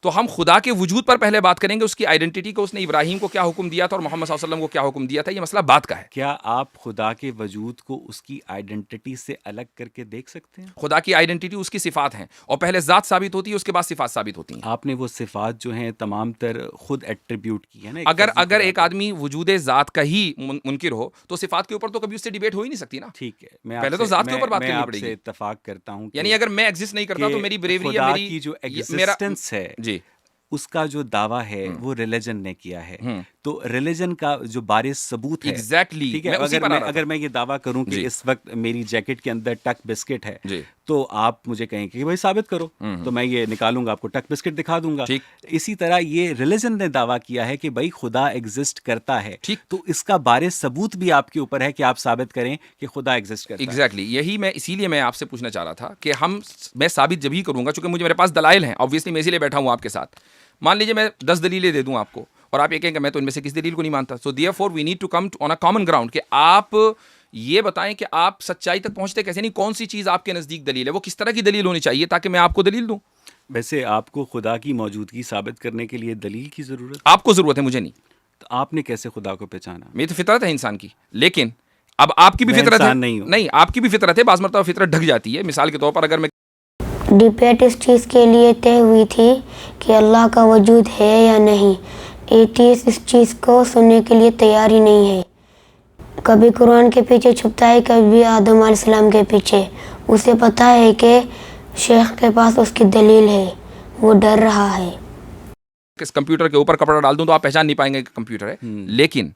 تو ہم خدا کے وجود پر پہلے بات کریں گے, اس کی آئیڈینٹی کو, اس نے ابراہیم کو کیا حکم دیا تھا اور محمد صلی اللہ علیہ وسلم کو کیا حکم دیا تھا. یہ مسئلہ بات کا ہے. کیا آپ خدا کے وجود کو اس کی آئیڈینٹی سے الگ کر کے دیکھ سکتے ہیں؟ خدا کی آئیڈینٹی اس کی صفات ہیں, اور پہلے ذات ثابت ہوتی ہے, اس کے بعد صفات ثابت ہوتی ہیں. آپ نے وہ صفات جو ہیں تمام تر خود ایٹریبیوٹ کی ہے نا. اگر ایک آدمی وجود ذات کا ہی منکر ہو تو صفات کے اوپر تو کبھی اس سے ڈیبیٹ ہو ہی نہیں سکتی نا. ٹھیک ہے, پہلے تو ذات کے اوپر بات کرنی پڑے گی. میں اتفاق کرتا ہوں, یعنی اگر میں ایگزسٹ نہیں کرتا تو میری بریوری یا خدا کی جو ایگزسٹنس ہے, جی, اس کا جو دعویٰ ہے وہ ریلیجن نے کیا ہے. تو ریلیجن کا جو بارز ثبوت ہے, ایگزیکٹلی, ٹھیک ہے, اگر میں یہ دعویٰ کروں کہ اس وقت میری جیکٹ کے اندر ٹک بسکٹ ہے, تو آپ مجھے کہیں کہ بھائی ثابت کرو, تو میں یہ نکالوں گا, آپ کو ٹک بسکٹ دکھا دوں گا. اسی طرح یہ ریلیجن نے دعویٰ کیا ہے کہ بھائی خدا ایگزسٹ کرتا ہے, تو اس کا بارز ثبوت بھی آپ کے اوپر ہے کہ آپ ثابت کریں کہ خدا ایگزسٹ کرتا ہے. ایگزیکٹلی, یہی میں اسی لیے میں آپ سے پوچھنا چاہ رہا تھا کہ میں ثابت جب ہی کروں گا, چونکہ مجھے میرے پاس دلائل ہیں, آبویسلی میں اسی لیے بیٹھا ہوں آپ کے ساتھ. مان لیجیے میں 10 دلیلیں دے دوں آپ کو, اور آپ یہ کہیں کہ میں تو ان میں سے کس دلیل کو نہیں مانتا. So therefore we need to come on a common ground, کہ آپ یہ بتائیں کہ آپ سچائی تک پہنچتے کیسے, نہیں کون سی چیز آپ کے نزدیک دلیل ہے, وہ کس طرح کی دلیل ہونی چاہیے تاکہ میں آپ کو دلیل دوں. ویسے آپ کو خدا کی موجودگی ثابت کرنے کے لیے دلیل کی ضرورت, آپ کو ضرورت ہے, مجھے نہیں. تو آپ نے کیسے خدا کو پہچانا؟ میری تو فطرت ہے انسان کی, لیکن اب آپ کی بھی فطرت ہے. نہیں, آپ کی بھی فطرت ہے, بعض مرتبہ فطرت ڈھک جاتی ہے. مثال کے طور پر اگر میں ڈبیٹ اس چیز کے لیے طے ہوئی تھی کہ اللہ کا وجود ہے یا نہیں. ایتھیسٹ اس چیز کو سننے کے لیے تیار ہی نہیں ہے. کبھی قرآن کے پیچھے چھپتا ہے, کبھی آدم علیہ السلام کے پیچھے. اسے پتہ ہے کہ شیخ کے پاس اس کی دلیل ہے, وہ ڈر رہا ہے. اس کمپیوٹر کے اوپر کپڑا ڈال دوں تو آپ پہچان نہیں پائیں گے کہ کمپیوٹر ہے, لیکن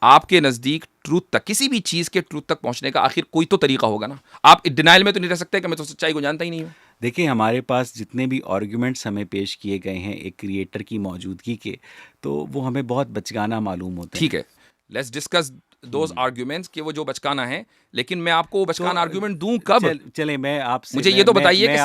آپ کے نزدیک ٹروتھ تک, کسی بھی چیز کے ٹروتھ تک پہنچنے کا آخر کوئی تو طریقہ ہوگا نا. آپ ڈینائل میں تو نہیں رہ سکتے کہ میں تو سچائی کو جانتا ہی نہیں ہوں. دیکھیں, ہمارے پاس جتنے بھی آرگومنٹس ہمیں پیش کیے گئے ہیں ایک کریٹر کی موجودگی کے, تو وہ ہمیں بہت بچگانہ معلوم ہوتے ہیں. ٹھیک ہے, لیٹس ڈسکس دوز آرگیومنٹس کہ وہ جو بچکانا ہے، لیکن میں آپ کو وہ بچکانا آرگیومنٹ دوں کب؟ چلیں میں آپ سے مجھے یہ تو بتائیے کہ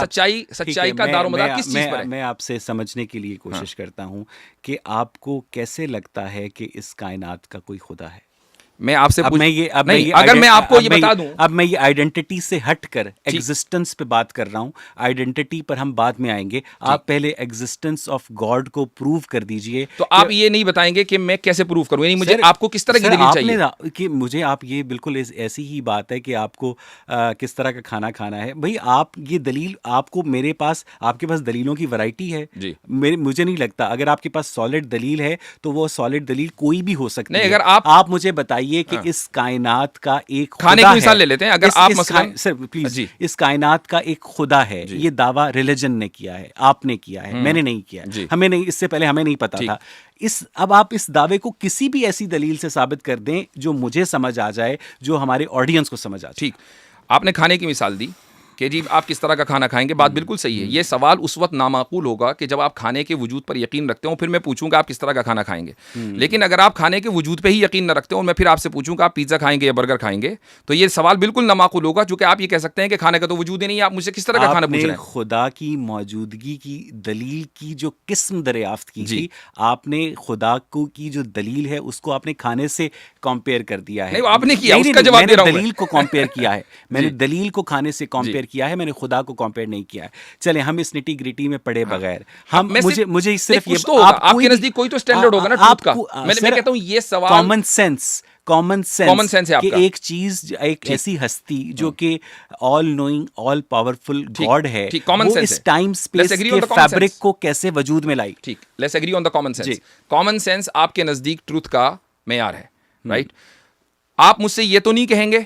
سچائی کا دار و مدار کس چیز پر ہے؟ میں آپ سے سمجھنے کے لیے کوشش کرتا ہوں کہ آپ کو کیسے لگتا ہے کہ اس کائنات کا کوئی خدا ہے؟ میں آپ سے اگر میں آپ کو یہ بتا دوں، اب میں یہ آئیڈینٹی سے ہٹ کر ایگزسٹنس پہ بات کر رہا ہوں. آئیڈینٹی پر ہم بعد میں آئیں گے. آپ پہلے ایگزسٹنس آف گاڈ کو پروو کر دیجئے. تو آپ یہ نہیں بتائیں گے کہ میں کیسے پروو کروں؟ یعنی مجھے آپ کو کس طرح کی دلیل چاہیے؟ کہ مجھے آپ یہ بالکل ایسی ہی بات ہے کہ آپ کو کس طرح کا کھانا کھانا ہے. بھائی آپ یہ دلیل آپ کو آپ کے پاس دلیلوں کی ورائٹی ہے. مجھے نہیں لگتا اگر آپ کے پاس سالڈ دلیل ہے تو وہ سالڈ دلیل کوئی بھی ہو سکتی ہے. اگر آپ مجھے بتائیے کہ اس کائنات کا ایک کھانے کی مثال لے لیتے ہیں. اگر آپ سر پلیز اس کائنات کا ایک خدا ہے، یہ دعویٰ ریلیجن نے کیا ہے، آپ نے کیا ہے، میں نے نہیں کیا. ہمیں نہیں، اس سے پہلے ہمیں نہیں پتا تھا. اب آپ اس دعوے کو کسی بھی ایسی دلیل سے ثابت کر دیں جو مجھے سمجھ آ جائے، جو ہمارے آڈینس کو سمجھ آ جائے. ٹھیک، آپ نے کھانے کی مثال دی کہ جی آپ کس طرح کا کھانا کھائیں گے، بات بالکل صحیح ہے. یہ سوال اس وقت نامعقول ہوگا کہ جب آپ کھانے کے وجود پر یقین رکھتے ہوں، پھر میں پوچھوں گا آپ کس طرح کا کھانا کھائیں گے. لیکن اگر آپ کھانے کے وجود پہ ہی یقین نہ رکھتے ہوں اور میں پھر آپ سے پوچھوں گا آپ پیزا کھائیں گے یا برگر کھائیں گے، تو یہ سوال بالکل نامعقول ہوگا، چونکہ آپ یہ کہہ سکتے ہیں کہ کھانے کا تو وجود ہی نہیں ہے، آپ مجھ سے کس طرح کا کھانا پوچھ رہے ہیں. خدا کی موجودگی کی دلیل کی جو قسم دریافت کی تھی، آپ نے خدا کو کی جو دلیل ہے اس کو آپ نے کھانے سے کمپیئر کر دیا ہے. نہیں، آپ نے کیا، اس کا جواب دے رہا ہوں. دلیل کو کمپیئر کیا ہے، میں نے دلیل کو کھانے سے کمپیئر کیا ہے، میں نے خدا کو کمپیئر نہیں کیا ہے. چلیں ہم اس نٹی گریٹی میں پڑے بغیر مجھے صرف یہ آپ کے نزدیک کوئی تو سٹینڈرڈ ہوگا نا ٹروتھ کا. میں کہتا ہوں یہ سوال کامن سینس کہ ایک چیز، ایک ایسی ہستی جو کہ all knowing, all powerful God ہے، وہ اس ٹائم اسپیس کے فیبرک کو کیسے وجود میں لائی. ٹھیک، let's agree on the common sense. Common sense آپ کے نزدیک ٹروتھ کا معیار ہے، رائٹ؟ آپ مجھ سے یہ تو نہیں کہیں گے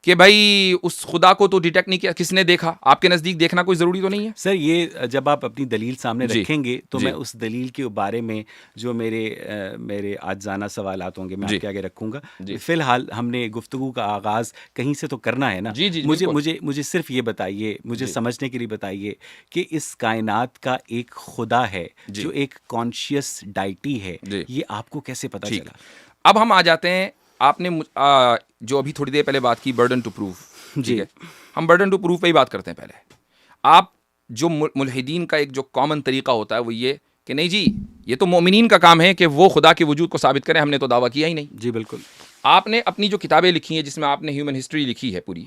کہ بھائی اس خدا کو تو ڈیٹیکٹ نہیں کیا، کس نے دیکھا؟ آپ کے نزدیک دیکھنا کوئی ضروری تو نہیں ہے. سر یہ جب آپ اپنی دلیل سامنے رکھیں گے تو میں اس دلیل کے بارے میں جو میرے آجزانہ سوالات ہوں گے میں آپ کے آگے رکھوں گا. فی الحال ہم نے گفتگو کا آغاز کہیں سے تو کرنا ہے نا. مجھے صرف یہ بتائیے، مجھے سمجھنے کے لیے بتائیے کہ اس کائنات کا ایک خدا ہے جو ایک کانشیس ڈائٹی ہے، یہ آپ کو کیسے پتہ چلا؟ اب ہم آ جاتے ہیں، آپ نے جو ابھی تھوڑی دیر پہلے بات کی برڈن ٹو پروف. ٹھیک ہے، ہم برڈن ٹو پروف پہ ہی بات کرتے ہیں. پہلے آپ جو ملحدین کا ایک جو کامن طریقہ ہوتا ہے وہ یہ کہ نہیں جی یہ تو مومنین کا کام ہے کہ وہ خدا کے وجود کو ثابت کریں، ہم نے تو دعویٰ کیا ہی نہیں. جی بالکل. آپ نے اپنی جو کتابیں لکھی ہیں جس میں آپ نے ہیومن ہسٹری لکھی ہے پوری،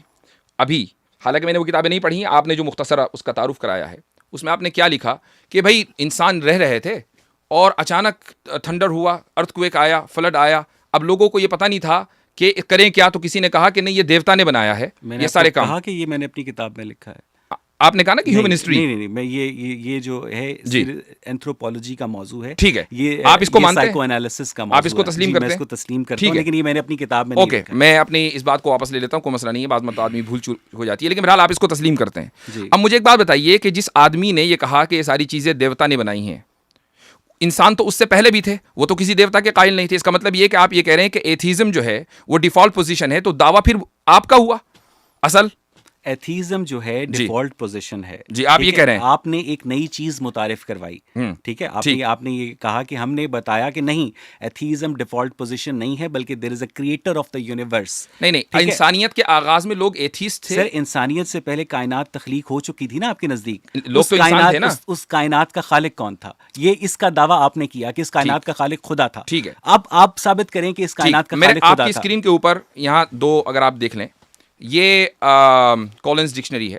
ابھی حالانکہ میں نے وہ کتابیں نہیں پڑھی ہیں، آپ نے جو مختصر اس کا تعارف کرایا ہے اس میں آپ نے کیا لکھا کہ بھائی انسان رہ رہے تھے اور اچانک تھنڈر ہوا، ارتھ کویک آیا، فلڈ آیا. اب لوگوں کو یہ پتہ نہیں تھا کہ کریں کیا، تو کسی نے کہا کہ نہیں یہ دیوتا نے بنایا ہے یہ سارے کام. کہا کہ یہ میں نے اپنی کتاب میں لکھا ہے. آپ نے کہا نا کہ ہیومن ہسٹری. نہیں میں یہ جو ہے اینتھروپولوجی کا موضوع ہے. ٹھیک ہے، یہ آپ اس کو مانتے ہیں، سائیکو انالیسس کا موضوع ہے. آپ اس کو تسلیم کرتے ہیں؟ میں اس کو تسلیم کرتا ہوں، لیکن یہ میں نے اپنی کتاب میں نہیں لکھا. میں اپنی اس بات کو واپس لے لیتا ہوں، کوئی مسئلہ نہیں ہے، بعض مرتبہ آدمی بھول چوک ہو جاتی ہے، لیکن بہرحال آپ اس کو تسلیم کرتے ہیں. اب مجھے ایک بات بتائیے کہ جس آدمی نے یہ کہا کہ یہ ساری چیزیں دیوتا نے بنائی ہیں، انسان تو اس سے پہلے بھی تھے، وہ تو کسی دیوتا کے قائل نہیں تھے. اس کا مطلب یہ کہ آپ یہ کہہ رہے ہیں کہ ایتھیزم جو ہے وہ ڈیفالٹ پوزیشن ہے، تو دعویٰ پھر آپ کا ہوا. اصل ایتھیزم جو ہے ڈیفالٹ پوزیشن ہے. جی آپ یہ کہہ رہے ہیں آپ نے ایک نئی چیز متعارف کروائی. ٹھیک ہے، آپ نے یہ کہا کہ ہم نے بتایا کہ نہیں، ایتھیزم ڈیفالٹ پوزیشن نہیں ہے بلکہ there is a creator of the universe. نہیں، انسانیت کے آغاز میں لوگ ایتھیسٹ تھے. سر انسانیت سے پہلے کائنات تخلیق ہو چکی تھی نا آپ کے نزدیک. لوگ تو انسان تھے نا. اس کائنات کا خالق کون تھا؟ یہ اس کا دعویٰ آپ نے کیا کہ اس کائنات کا خالق خدا تھا. ٹھیک ہے، اب آپ ثابت کریں کہ اس کائنات کا خالق خدا تھا. آپ کی اسکرین کے اوپر یہاں دو اگر آپ دیکھ لیں، یہ کولنز ڈکشنری ہے،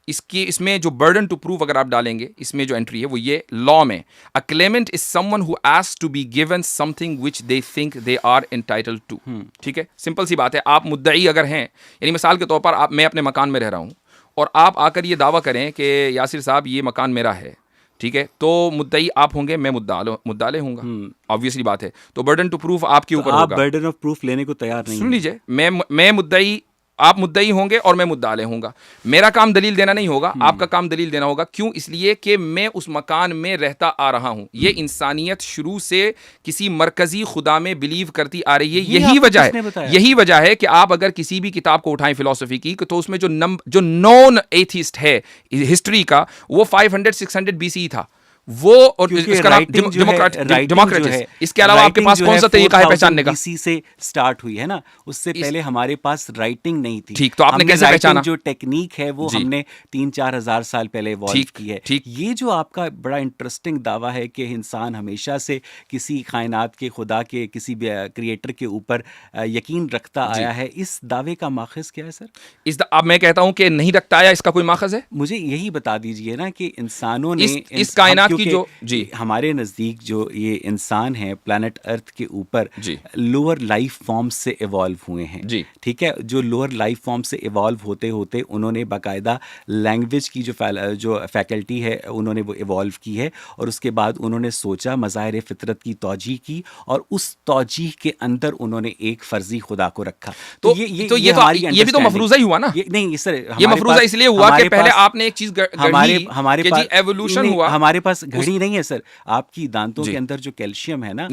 اس میں جو برڈن ٹو پروف اگر آپ ڈالیں گے، اس میں جو انٹری ہے وہ یہ لا میں a claimant is someone who asks to be given something which they think they are entitled to. ٹھیک ہے، سمپل سی بات ہے. آپ مدعی اگر ہیں، یعنی مثال کے طور پر میں اپنے مکان میں رہ رہا ہوں اور آپ آ کر یہ دعویٰ کریں کہ یاسر صاحب یہ مکان میرا ہے، ٹھیک ہے، تو مدعی آپ ہوں گے، میں مدعا ہوں گا. آبویسلی بات ہے، تو برڈن ٹو پروف آپ کے اوپر ہوگا. آپ برڈن آف پروف لینے کو تیار نہیں. سن لیجیے، میں مدعی، آپ مدعی ہوں گے اور میں مدعا ہوں گا. میرا کام دلیل دینا نہیں ہوگا، آپ کا کام دلیل دینا ہوگا. کیوں؟ اس لیے کہ میں اس مکان میں رہتا آ رہا ہوں. یہ انسانیت شروع سے کسی مرکزی خدا میں بلیو کرتی آ رہی ہے. یہی وجہ ہے کہ آپ اگر کسی بھی کتاب کو اٹھائیں فلسفی کی، تو اس میں جو نون ایتھیسٹ ہے ہسٹری کا، وہ 500-600 BC تھا. وہ اور اس کا نام ڈیموکریٹس. اس کے علاوہ آپ کے پاس کون سا طریقہ ہے پہچاننے کا؟ اسی سے سٹارٹ ہوئی ہے نا, اس سے پہلے ہمارے پاس رائٹنگ نہیں تھی. ٹھیک, تو آپ نے کیسے پہچانا؟ جو ٹیکنیک ہے وہ ہم نے 3-4 ہزار سال پہلے ایوالو کی ہے. یہ جو آپ کا بڑا انٹرسٹنگ دعویٰ ہے کہ انسان ہمیشہ سے کسی کائنات کے خدا کے کسی کریٹر کے اوپر یقین رکھتا آیا ہے, اس دعوے کا ماخذ کیا ہے سر؟ اب میں کہتا ہوں کہ نہیں رکھتا آیا, اس کا کوئی ماخذ ہے؟ مجھے یہی بتا دیجئے نا کہ انسانوں نے اس کائنات کی جو ہمارے نزدیک جو یہ انسان ہے پلانٹ ارتھ کے اوپر لوور لائف فارم سے ایوالو ہوئے ہیں. ٹھیک ہے, جو لوور لائف فارم سے ایوالو ہوتے ہوتے انہوں نے باقاعدہ لینگویج کی جو فیکلٹی ہے انہوں نے وہ ایوالو کی ہے, اور اس کے بعد انہوں نے سوچا, مظاہر فطرت کی توجیہ کی, اور اس توجیہ کے اندر انہوں نے ایک فرضی خدا کو رکھا. تو یہ بھی تو مفروضہ ہی ہوا نا. نہیں سر, یہ مفروضہ اس لیے ہوا کہ پہلے آپ نے ایک چیز ہمارے پاس ایوولوشن ہوا. ہمارے پاس گھڑی نہیں ہے سر, آپ کی دانتوں کے اندر جو کیلشیم ہے نا,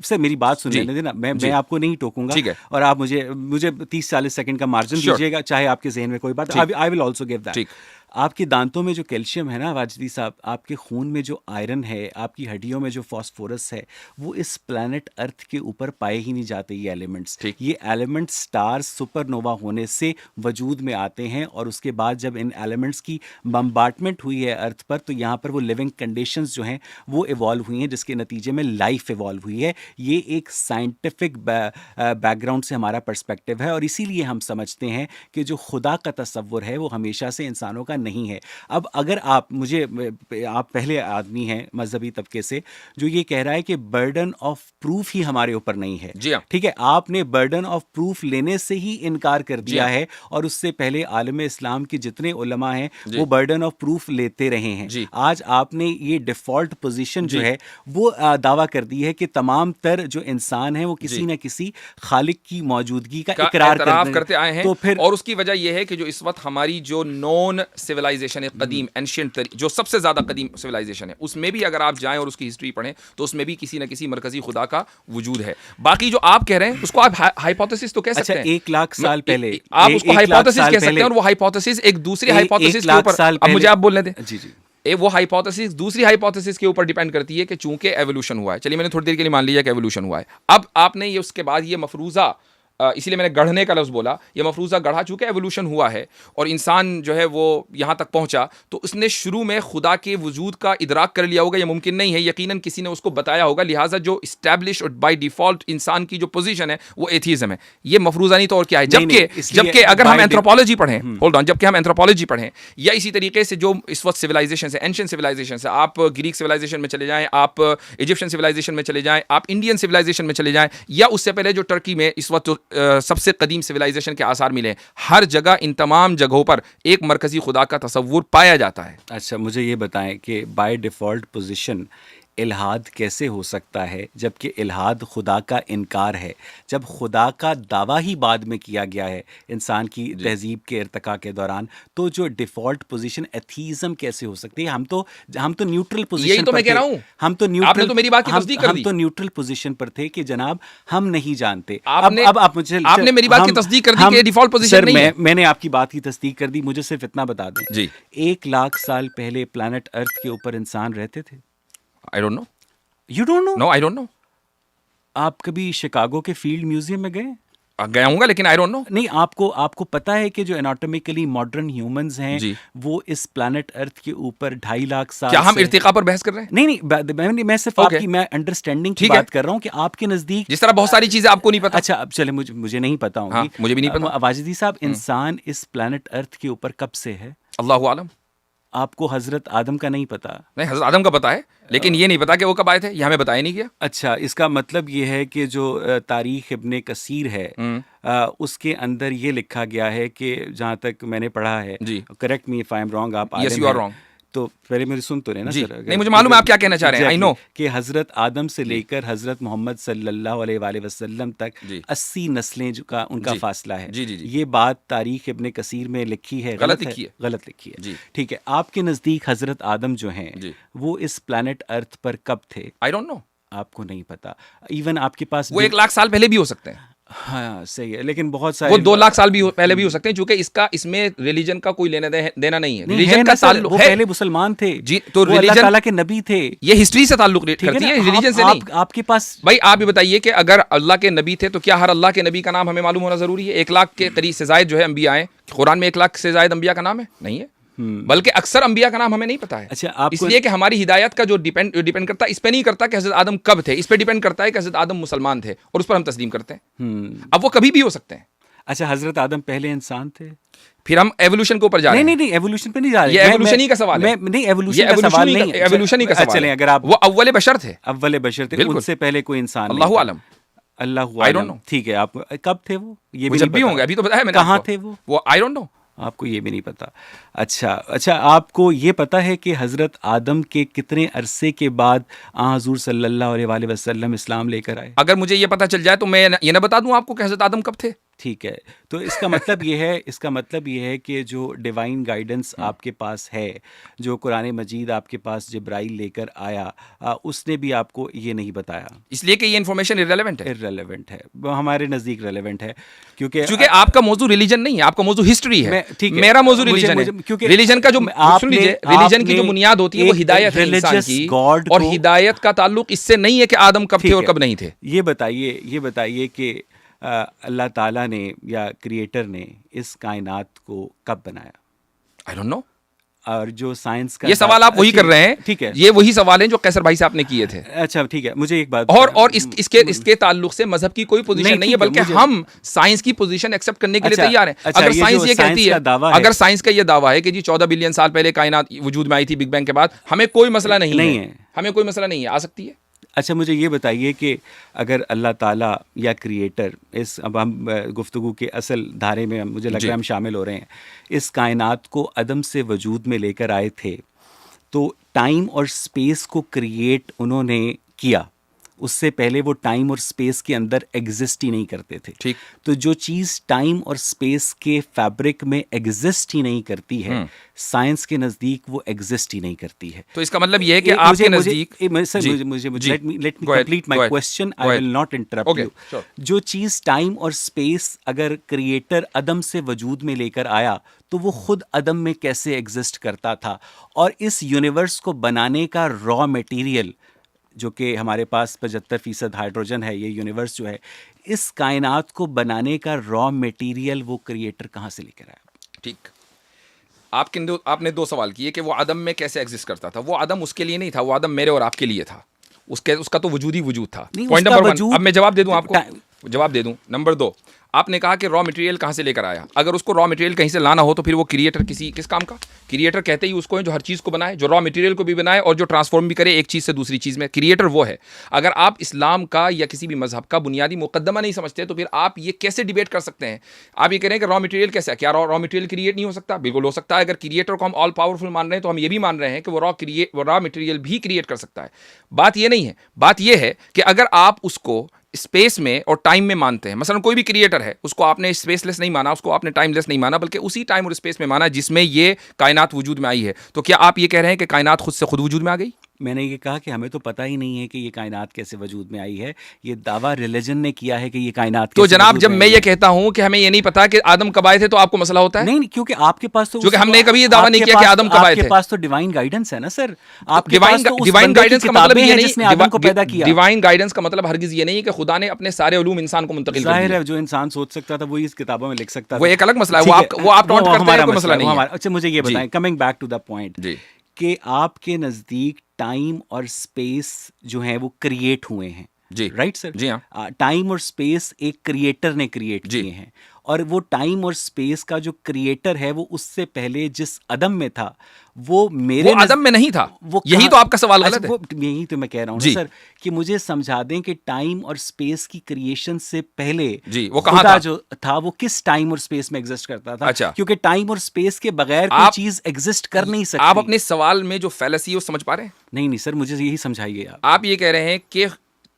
سر میری بات سن لینے دینا, میں آپ کو نہیں ٹوکوں گا, اور آپ مجھے 30-40 سیکنڈ کا مارجن دیجیے گا, چاہے آپ کے ذہن میں کوئی بات, آئی ول آلسو گیو دیٹ. آپ کے دانتوں میں جو کیلشیم ہے نا واجدی صاحب, آپ کے خون میں جو آئرن ہے, آپ کی ہڈیوں میں جو فاسفورس ہے, وہ اس پلانٹ ارتھ کے اوپر پائے ہی نہیں جاتے. یہ ایلیمنٹس, یہ ایلیمنٹ سٹارز سپر نووا ہونے سے وجود میں آتے ہیں, اور اس کے بعد جب ان ایلیمنٹس کی بمبارٹمنٹ ہوئی ہے ارتھ پر, تو یہاں پر وہ لیونگ کنڈیشنز جو ہیں وہ ایوالو ہوئی ہیں, جس کے نتیجے میں لائف ایوالو ہوئی ہے. یہ ایک سائنٹیفک بیک گراؤنڈ سے ہمارا پرسپیکٹیو ہے, اور اسی لیے ہم سمجھتے ہیں کہ جو خدا کا تصور ہے وہ ہمیشہ سے انسانوں کا نہیں ہے. اب اگر آپ پہلے آدمی ہیں مذہبی طبقے سے جو یہ کہہ رہا ہے کہ برڈن آف پروف ہی ہمارے اوپر نہیں ہے, ٹھیک ہے, آپ نے برڈن آف پروف لینے سے ہی انکار کر دیا ہے, اور اس سے پہلے عالم اسلام کے جتنے علماء ہیں وہ برڈن آف پروف لیتے رہے ہیں. آج آپ نے یہ ڈیفالٹ پوزیشن جو ہے وہ دعویٰ کر دی ہے کہ تمام تر جو انسان ہیں وہ کسی نہ کسی خالق کی موجودگی کا اقرار کرتے آئے ہیں. اور اس کی وجہ یہ ہے کہ جو اس وقت ہماری جو نون سویلائزیشن ہے, قدیم اینشینٹ, جو سب سے زیادہ قدیم سویلائزیشن ہے, اس میں بھی اگر آپ جائیں اور اس کی ہسٹری پڑھیں تو اس میں بھی کسی نہ کسی مرکزی خدا کا وجود ہے. باقی جو آپ کہہ رہے ہیں اس کو آپ ہائپوتھیسس تو کہہ سکتے ہیں. 1 لاکھ سال پہلے آپ اس کو ہائپوتھیسس کہہ سکتے ہیں, اور وہ ہائپوتھیسس ایک دوسری ہائپوتھیسس کے اوپر, اب مجھے آپ بولنے دیں, وہ ہائپوتھیسس دوسری ہائپوتھیسس کے اوپر ڈیپینڈ کرتی ہے کہ چونکہ ایوولوشن ہوا ہے. چلیے میں نے تھوڑی دیر کے لیے مان لیا کہ ایوولوشن ہوا ہے. اب آپ نے یہ اس کے بعد یہ مفروضہ, اسی لیے میں نے گڑھنے کا لفظ بولا, یہ مفروضہ گڑھا چونکہ ایوولوشن ہوا ہے اور انسان جو ہے وہ یہاں تک پہنچا, تو اس نے شروع میں خدا کے وجود کا ادراک کر لیا ہوگا. یہ ممکن نہیں ہے, یقیناً کسی نے اس کو بتایا ہوگا, لہٰذا جو اسٹیبلش اور بائی ڈیفالٹ انسان کی جو پوزیشن ہے وہ ایتھیزم ہے. یہ مفروضہ نہیں تو اور کیا ہے. جبکہ اگر ہم اینتھروپولوجی پڑھیں, ہولڈ آن, جبکہ ہم اینتھروپولوجی پڑھیں, یا اسی طریقے سے جو اس وقت سویلائزیشن سے, اینشنٹ سویلائزیشن سے, آپ گریک سویلائزیشن میں چلے جائیں, آپ ایجپشن سویلائزیشن میں چلے جائیں, آپ انڈین سویلائزیشن میں چلے جائیں, یا اس سے پہلے جو ٹرکی میں اس وقت سب سے قدیم سویلائزیشن کے آثار ملے ہیں, ہر جگہ ان تمام جگہوں پر ایک مرکزی خدا کا تصور پایا جاتا ہے. اچھا مجھے یہ بتائیں کہ بائی ڈیفالٹ پوزیشن الہاد کیسے ہو سکتا ہے, جبکہ الہاد خدا کا انکار ہے, جب خدا کا دعویٰ ہی بعد میں کیا گیا ہے انسان کی تہذیب کے ارتقاء کے دوران, تو جو ڈیفالٹ پوزیشن ایتھیزم کیسے ہو سکتی ہے؟ ہم تو نیوٹرل پوزیشن, یہی تو میں کہہ رہا ہوں, ہم تو نیوٹرل پوزیشن پر تھے کہ جناب ہم نہیں جانتے. آپ نے میری بات کی تصدیق کر دی کہ ڈیفالٹ پوزیشن نہیں ہے. میں نے آپ کی بات کی تصدیق کر دی, مجھے صرف اتنا بتا دیں, 1 لاکھ سال پہلے پلانٹ ارتھ کے اوپر انسان رہتے تھے؟ I don't know. You don't know? No, I don't know. آپ کبھی شکاگو کے فیلڈ میوزیم میں گئے؟ گیا ہوں گا, لیکن I don't know. نہیں, آپ کو پتا ہے کہ جو اناٹومیکلی ماڈرن ہیومنز ہیں وہ اس پلانٹ ارتھ کے اوپر 2.5 لاکھ سال, کیا ہم ارتقاء پر بحث کر رہے ہیں؟ نہیں, میں صرف آپ کی میں انڈرسٹینڈنگ کی بات کر رہا ہوں کہ آپ کے نزدیک جس طرح بہت ساری چیزیں آپ کو نہیں پتا. اچھا اب چلے, مجھے نہیں پتا ہوں, مجھے بھی نہیں پتا. واجدی صاحب, انسان اس پلانٹ ارتھ کے اوپر کب سے ہے؟ اللہ عالم. آپ کو حضرت آدم کا نہیں پتا؟ نہیں, حضرت آدم کا پتا ہے, لیکن یہ نہیں پتا کہ وہ کب آئے تھے, یہ ہمیں بتایا نہیں گیا. اچھا, اس کا مطلب یہ ہے کہ جو تاریخ ابن کثیر ہے اس کے اندر یہ لکھا گیا ہے کہ جہاں تک میں نے پڑھا ہے, correct me if I am wrong, آپ یس یو آر رانگ, تو پہلے میری سن تو رہے نا سر. نہیں, مجھے معلوم ہے آپ کیا کہنا چاہ رہے ہیں. آئی نو کہ حضرت آدم سے لے کر حضرت محمد صلی اللہ علیہ وآلہ وسلم تک 80 نسلیں کا ان کا فاصلہ ہے. یہ بات تاریخ ابن کثیر میں لکھی ہے, غلط لکھی ہے. ٹھیک ہے, آپ کے نزدیک حضرت آدم جو ہیں وہ اس پلانٹ ارتھ پر کب تھے؟ I don't know. آپ کو نہیں پتا. ایون آپ کے پاس وہ 1 لاکھ سال پہلے بھی ہو سکتے ہیں. ہاں صحیح ہے، لیکن بہت سارے وہ 2 لاکھ سال بھی پہلے بھی ہو سکتے ہیں، چونکہ اس میں ریلیجن کا کوئی لینا دینا نہیں ہے. نہیں ریلیجن کا تعلق وہ ہے، پہلے مسلمان تھے جی تو وہ اللہ ریلیجن تعالیٰ کے نبی تھے، یہ ہسٹری سے تعلق کرتی ہے، ریلیجن سے نہیں. آپ کے پاس بھائی آپ یہ بتائیے کہ اگر اللہ کے نبی تھے تو کیا ہر اللہ کے نبی کا نام ہمیں معلوم ہونا ضروری ہے؟ 1 لاکھ کے قریب سے زائد جو ہے انبیاء ہیں، قرآن میں 1 لاکھ سے زائد انبیاء کا نام ہے نہیں ہے، بلکہ اکثر انبیاء کا نام ہمیں نہیں پتا ہے. اچھا اس لیے کہ ہماری ہدایت کا جو ڈیپینڈ کرتا ہے اس پہ نہیں کرتا کہ حضرت آدم کب تھے، اس پہ ڈیپینڈ کرتا ہے کہ حضرت آدم مسلمان تھے اور اس پر ہم تسلیم کرتے ہیں. اب وہ کبھی بھی ہو سکتے ہیں. اچھا حضرت آدم پہلے انسان تھے؟ پھر ہم ایوولوشن کے اوپر جا رہے ہیں. نہیں ایوولوشن پہ نہیں جا رہے، یہ ایوولوشن ہی کا سوال ہے. نہیں ایوولوشن کا سوال نہیں ہے، ایوولوشن ہی کا سوال چلیں ہے. اگر آپ وہ اول بشر تھے، اول بشر تھے، ان سے پہلے کوئی انسان نہیں اللہ تھا. عالم. اللہ I don't عالم. know. ٹھیک ہے، آپ کب تھے وہ؟ یہ جب بھی ہوں گے، ابھی تو بتایا میں نے. کہاں تھے وہ I don't know. آپ کو یہ بھی نہیں پتا. اچھا آپ کو یہ پتا ہے کہ حضرت آدم کے کتنے عرصے کے بعد حضور صلی اللہ علیہ وآلہ وسلم اسلام لے کر آئے؟ اگر مجھے یہ پتا چل جائے تو میں یہ نہ بتا دوں آپ کو کہ حضرت آدم کب تھے. ٹھیک ہے، تو اس کا مطلب یہ ہے کہ جو ڈیوائن گائیڈنس آپ کے پاس ہے، جو قرآن مجید آپ کے پاس جبرائیل لے کر آیا، اس نے بھی آپ کو یہ نہیں بتایا، اس لیے کہ یہ انفارمیشن ارریلیونٹ ہے. ہمارے نزدیک ریلیونٹ ہے کیونکہ آپ کا موضوع ریلیجن نہیں ہے، آپ کا موضوع ہسٹری ہے. میرا موضوع ریلیجن ہے. ریلیجن کا جو سن لیجیے، ریلیجن کی جو بنیاد ہوتی ہے وہ ہدایت ہے انسان کی، اور ہدایت کا تعلق اس سے نہیں ہے کہ آدم کب تھے اور کب نہیں تھے. یہ بتائیے کہ اللہ تعالیٰ نے یا کریٹر نے اس کائنات کو کب بنایا؟ I don't know. اور جو سائنس کا یہ سوال آپ وہی کر رہے ہیں. ٹھیک ہے، یہ وہی سوال ہیں جو قیصر بھائی سے آپ نے کیے تھے. اچھا ٹھیک ہے، مجھے ایک بات اور اس کے تعلق سے مذہب کی کوئی پوزیشن نہیں ہے، بلکہ ہم سائنس کی پوزیشن ایکسپٹ کرنے کے لیے تیار ہیں. اگر سائنس یہ کہتی ہے، اگر سائنس کا یہ دعویٰ ہے کہ جی 14 بلین سال پہلے کائنات وجود میں آئی تھی بگ بینگ کے بعد، ہمیں کوئی مسئلہ نہیں ہے. ہمیں کوئی مسئلہ نہیں ہے، آ سکتی ہے. اچھا مجھے یہ بتائیے کہ اگر اللہ تعالیٰ یا کریٹر، اب ہم گفتگو کے اصل دھارے میں مجھے لگ رہا ہے ہم شامل ہو رہے ہیں، اس کائنات کو عدم سے وجود میں لے کر آئے تھے، تو ٹائم اور اسپیس کو کریٹ انہوں نے کیا. اس سے پہلے وہ ٹائم اور اسپیس کے اندر ایگزسٹ ہی نہیں کرتے تھے. ٹھیک. تو جو چیز ٹائم اور اسپیس کے فیبرک میں ایگزسٹ ہی نہیں کرتی ہے، سائنس کے نزدیک وہ ایگزسٹ ہی نہیں کرتی ہے. تو اس کا مطلب یہ ہے کہ آپ کے نزدیک late me complete my question, I will not interrupt you. جو چیز ٹائم اور اسپیس اگر کریٹر عدم سے وجود میں لے کر آیا تو وہ خود عدم میں کیسے ایگزسٹ کرتا تھا؟ اور اس یونیورس کو بنانے کا را میٹیریل جو کہ ہمارے پاس 75% ہائیڈروجن ہے، یہ یونیورس جو ہے، اس کائنات کو بنانے کا را میٹیریل وہ کریٹر کہاں سے لے کر آیا؟ ٹھیک. آپ نے 2 سوال کیے کہ وہ عدم میں کیسے ایگزسٹ کرتا تھا. وہ عدم اس کے لیے نہیں تھا، وہ عدم میرے اور آپ کے لیے تھا. اس کا تو وجود ہی وجود تھا. Point number 1. اب میں جواب دے دوں آپ کو، جواب دے دوں. نمبر 2، آپ نے کہا کہ را مٹیریل کہاں سے لے کر آیا. اگر اس کو را مٹیریل کہیں سے لانا ہو تو پھر وہ کریٹر کس کام کا؟ کریٹر کہتے ہی اس کو ہے جو ہر چیز کو بنائے، جو را مٹیریل کو بھی بنائے اور جو ٹرانسفارم بھی کرے ایک چیز سے دوسری چیز میں. کریٹر وہ ہے. اگر آپ اسلام کا یا کسی بھی مذہب کا بنیادی مقدمہ نہیں سمجھتے تو پھر آپ یہ کیسے ڈیبیٹ کر سکتے ہیں؟ آپ یہ کہہ رہے ہیں کہ را مٹیریل کیسا ہے؟ کیا را مٹیریل کریٹ نہیں ہو سکتا؟ بالکل ہو سکتا ہے. اگر کریٹر کو ہم آل پاورفل مان رہے ہیں تو ہم یہ بھی مان رہے ہیں کہ وہ را مٹیریل بھی کریٹ کر سکتا ہے. بات یہ نہیں ہے. بات یہ ہے کہ اگر آپ اس کو اسپیس میں اور ٹائم میں مانتے ہیں، مثلا کوئی بھی کریٹر ہے، اس کو آپ نے اسپیس لیس نہیں مانا، اس کو آپ نے ٹائم لیس نہیں مانا، بلکہ اسی ٹائم اور اسپیس میں مانا جس میں یہ کائنات وجود میں آئی ہے، تو کیا آپ یہ کہہ رہے ہیں کہ کائنات خود سے خود وجود میں آ گئی؟ میں نے یہ کہا کہ ہمیں تو پتہ ہی نہیں ہے کہ یہ کائنات کیسے وجود میں آئی ہے. یہ دعویٰ ریلیجن نے کیا ہے کہ یہ کائنات تو جناب جب میں یہ کہتا ہوں کہ ہمیں یہ نہیں پتا کہ آدم کب آئے تھے تو آپ کو مسئلہ ہوتا ہے؟ نہیں، کیونکہ آپ کے پاس تو کیونکہ ہم نے کبھی یہ دعویٰ نہیں کیا کہ آدم کب آئے تھے. آپ کے پاس تو ڈیوائن گائیڈنس ہے نا سر. آپ ڈیوائن گائیڈنس کا مطلب یہ نہیں، جس نے آدم کو پیدا کیا. ڈیوائن گائیڈنس کا مطلب ہرگز یہ نہیں کہ خدا نے اپنے سارے علوم انسان کو منتقل کر دیے. ظاہر ہے جو انسان سوچ سکتا تھا وہی اس کتابوں میں لکھ سکتا تھا. وہ ایک الگ مسئلہ ہے، وہ آپ ٹونٹ کرتے ہیں، کوئی مسئلہ نہیں ہے. اچھا مجھے یہ بتائیں، coming back to the point, کہ آپ کے نزدیک ٹائم اور اسپیس جو ہیں وہ کریٹ ہوئے ہیں. جی رائٹ سر. جی ہاں. ٹائم اور اسپیس ایک کریٹر نے کریٹ کیے ہیں، اور وہ ٹائم اور اسپیس کا جو کریٹر ہے وہ اس سے پہلے جس عدم میں تھا وہ میرے عدم میں نہیں تھا. یہی تو آپ کا سوال غلط ہے. یہی تو میں کہہ رہا ہوں سر کہ مجھے سمجھا دیں کہ ٹائم اور اسپیس کی کریشن سے پہلے وہ کہاں تھا؟ جو تھا وہ کس ٹائم اور اسپیس میں ایگزسٹ کرتا تھا. اچھا. کیونکہ ٹائم اور اسپیس کے بغیر کوئی چیز ایگزسٹ کر نہیں سکتی. آپ اپنے سوال میں جو فیلسی ہے وہ سمجھ پا رہے ہیں؟ نہیں سر، مجھے یہی سمجھائیے. آپ یہ کہہ رہے ہیں کہ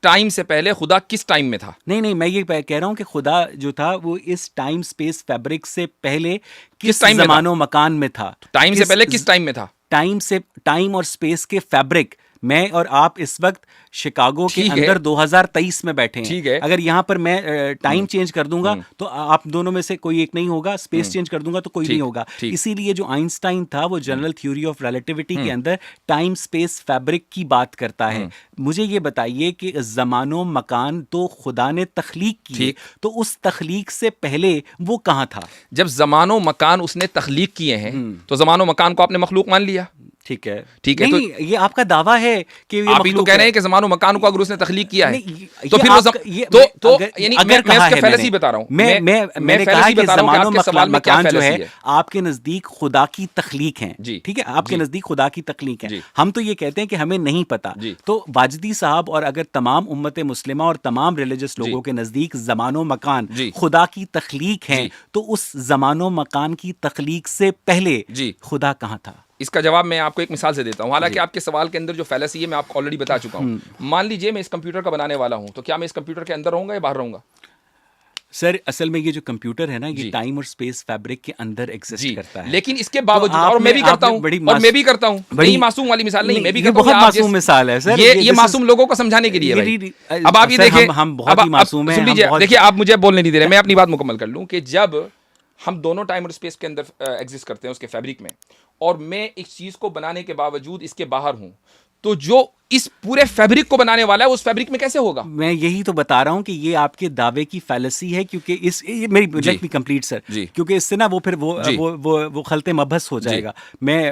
ٹائم سے پہلے خدا کس ٹائم میں تھا؟ نہیں میں یہ کہہ رہا ہوں کہ خدا جو تھا وہ اس ٹائم سپیس فیبرک سے پہلے کس زمان و مکان میں تھا. ٹائم سے پہلے کس ٹائم میں تھا؟ ٹائم اور سپیس کے فیبرک میں اور آپ اس وقت شکاگو کے اندر 2023 میں بیٹھے ہیں. اگر یہاں پر میں ٹائم چینج کر دوں گا تو آپ دونوں میں سے کوئی ایک نہیں ہوگا, اسپیس چینج کر دوں گا تو کوئی نہیں ہوگا. اسی لیے جو آئنسٹائن تھا وہ جنرل تھیوری آف ریلیٹیوٹی کے اندر ٹائم اسپیس فیبرک کی بات کرتا ہے. مجھے یہ بتائیے کہ زمان و مکان تو خدا نے تخلیق کی, تو اس تخلیق سے پہلے وہ کہاں تھا؟ جب زمان و مکان اس نے تخلیق کیے ہیں تو زمان و مکان کو آپ نے مخلوق مان لیا. ٹھیک ہے نہیں, یہ آپ کا دعویٰ ہے کہ آپ ہی تو کہہ رہے ہیں کہ زمان و مکان کو اگر اس نے تخلیق کیا ہے تو پھر وہ یعنی میں اس کا فیلسی بتا رہا ہوں. میں نے کہا کہ زمان و مکان جو ہے آپ کے نزدیک خدا کی تخلیق ہیں. ٹھیک ہے, آپ کے نزدیک خدا کی تخلیق ہے. ہم تو یہ کہتے ہیں کہ ہمیں نہیں پتا. تو واجدی صاحب اور اگر تمام امت مسلمہ اور تمام ریلیجس لوگوں کے نزدیک زمان و مکان خدا کی تخلیق ہیں, تو اس زمان و مکان کی تخلیق سے پہلے خدا کہاں تھا؟ اس کا جواب میں آپ کو ایک مثال سے دیتا ہوں. حالانکہ آپ کے سوال کے اندر جو فیلسی ہے میں آپ کو آلریڈی بتا چکا ہوں. مان لیجئے میں اس کمپیوٹر کا بنانے والا ہوں, تو کیا میں اس کمپیوٹر کے اندر رہوں گا یا باہر رہوں گا؟ سر اصل میں یہ جو کمپیوٹر ہے نا, یہ ٹائم اور اسپیس فیبرک کے اندر ایگزسٹ کرتا ہے. لیکن اس کے باوجود, اور میں بھی کرتا ہوں, بڑی معصوم والی مثال نہیں, میں بھی کرتا ہوں. بہت معصوم مثال ہے سر, یہ معصوم لوگوں کو سمجھانے کے لیے. اب آپ یہ دیکھیں, ہم بہت ہی معصوم ہیں. دیکھیے آپ مجھے بولنے نہیں دے رہے, میں اپنی بات مکمل کر لوں. کہ جب ہم دونوں ٹائم اور اسپیس کے اندر ایگزسٹ کرتے ہیں اس کے فیبرک میں, اور میں اس چیز کو بنانے کے باوجود اس کے باہر ہوں, تو جو اس پورے فیبرک کو بنانے والا ہے اس فیبرک میں کیسے ہوگا؟ میں یہی تو بتا رہا ہوں کہ یہ آپ کے دعوے کی فیلسی ہے, کیونکہ اس میری لیٹ می کمپلیٹ سر, کیونکہ اس سے نا وہ پھر وہ خلط مبحث ہو جائے گا. میں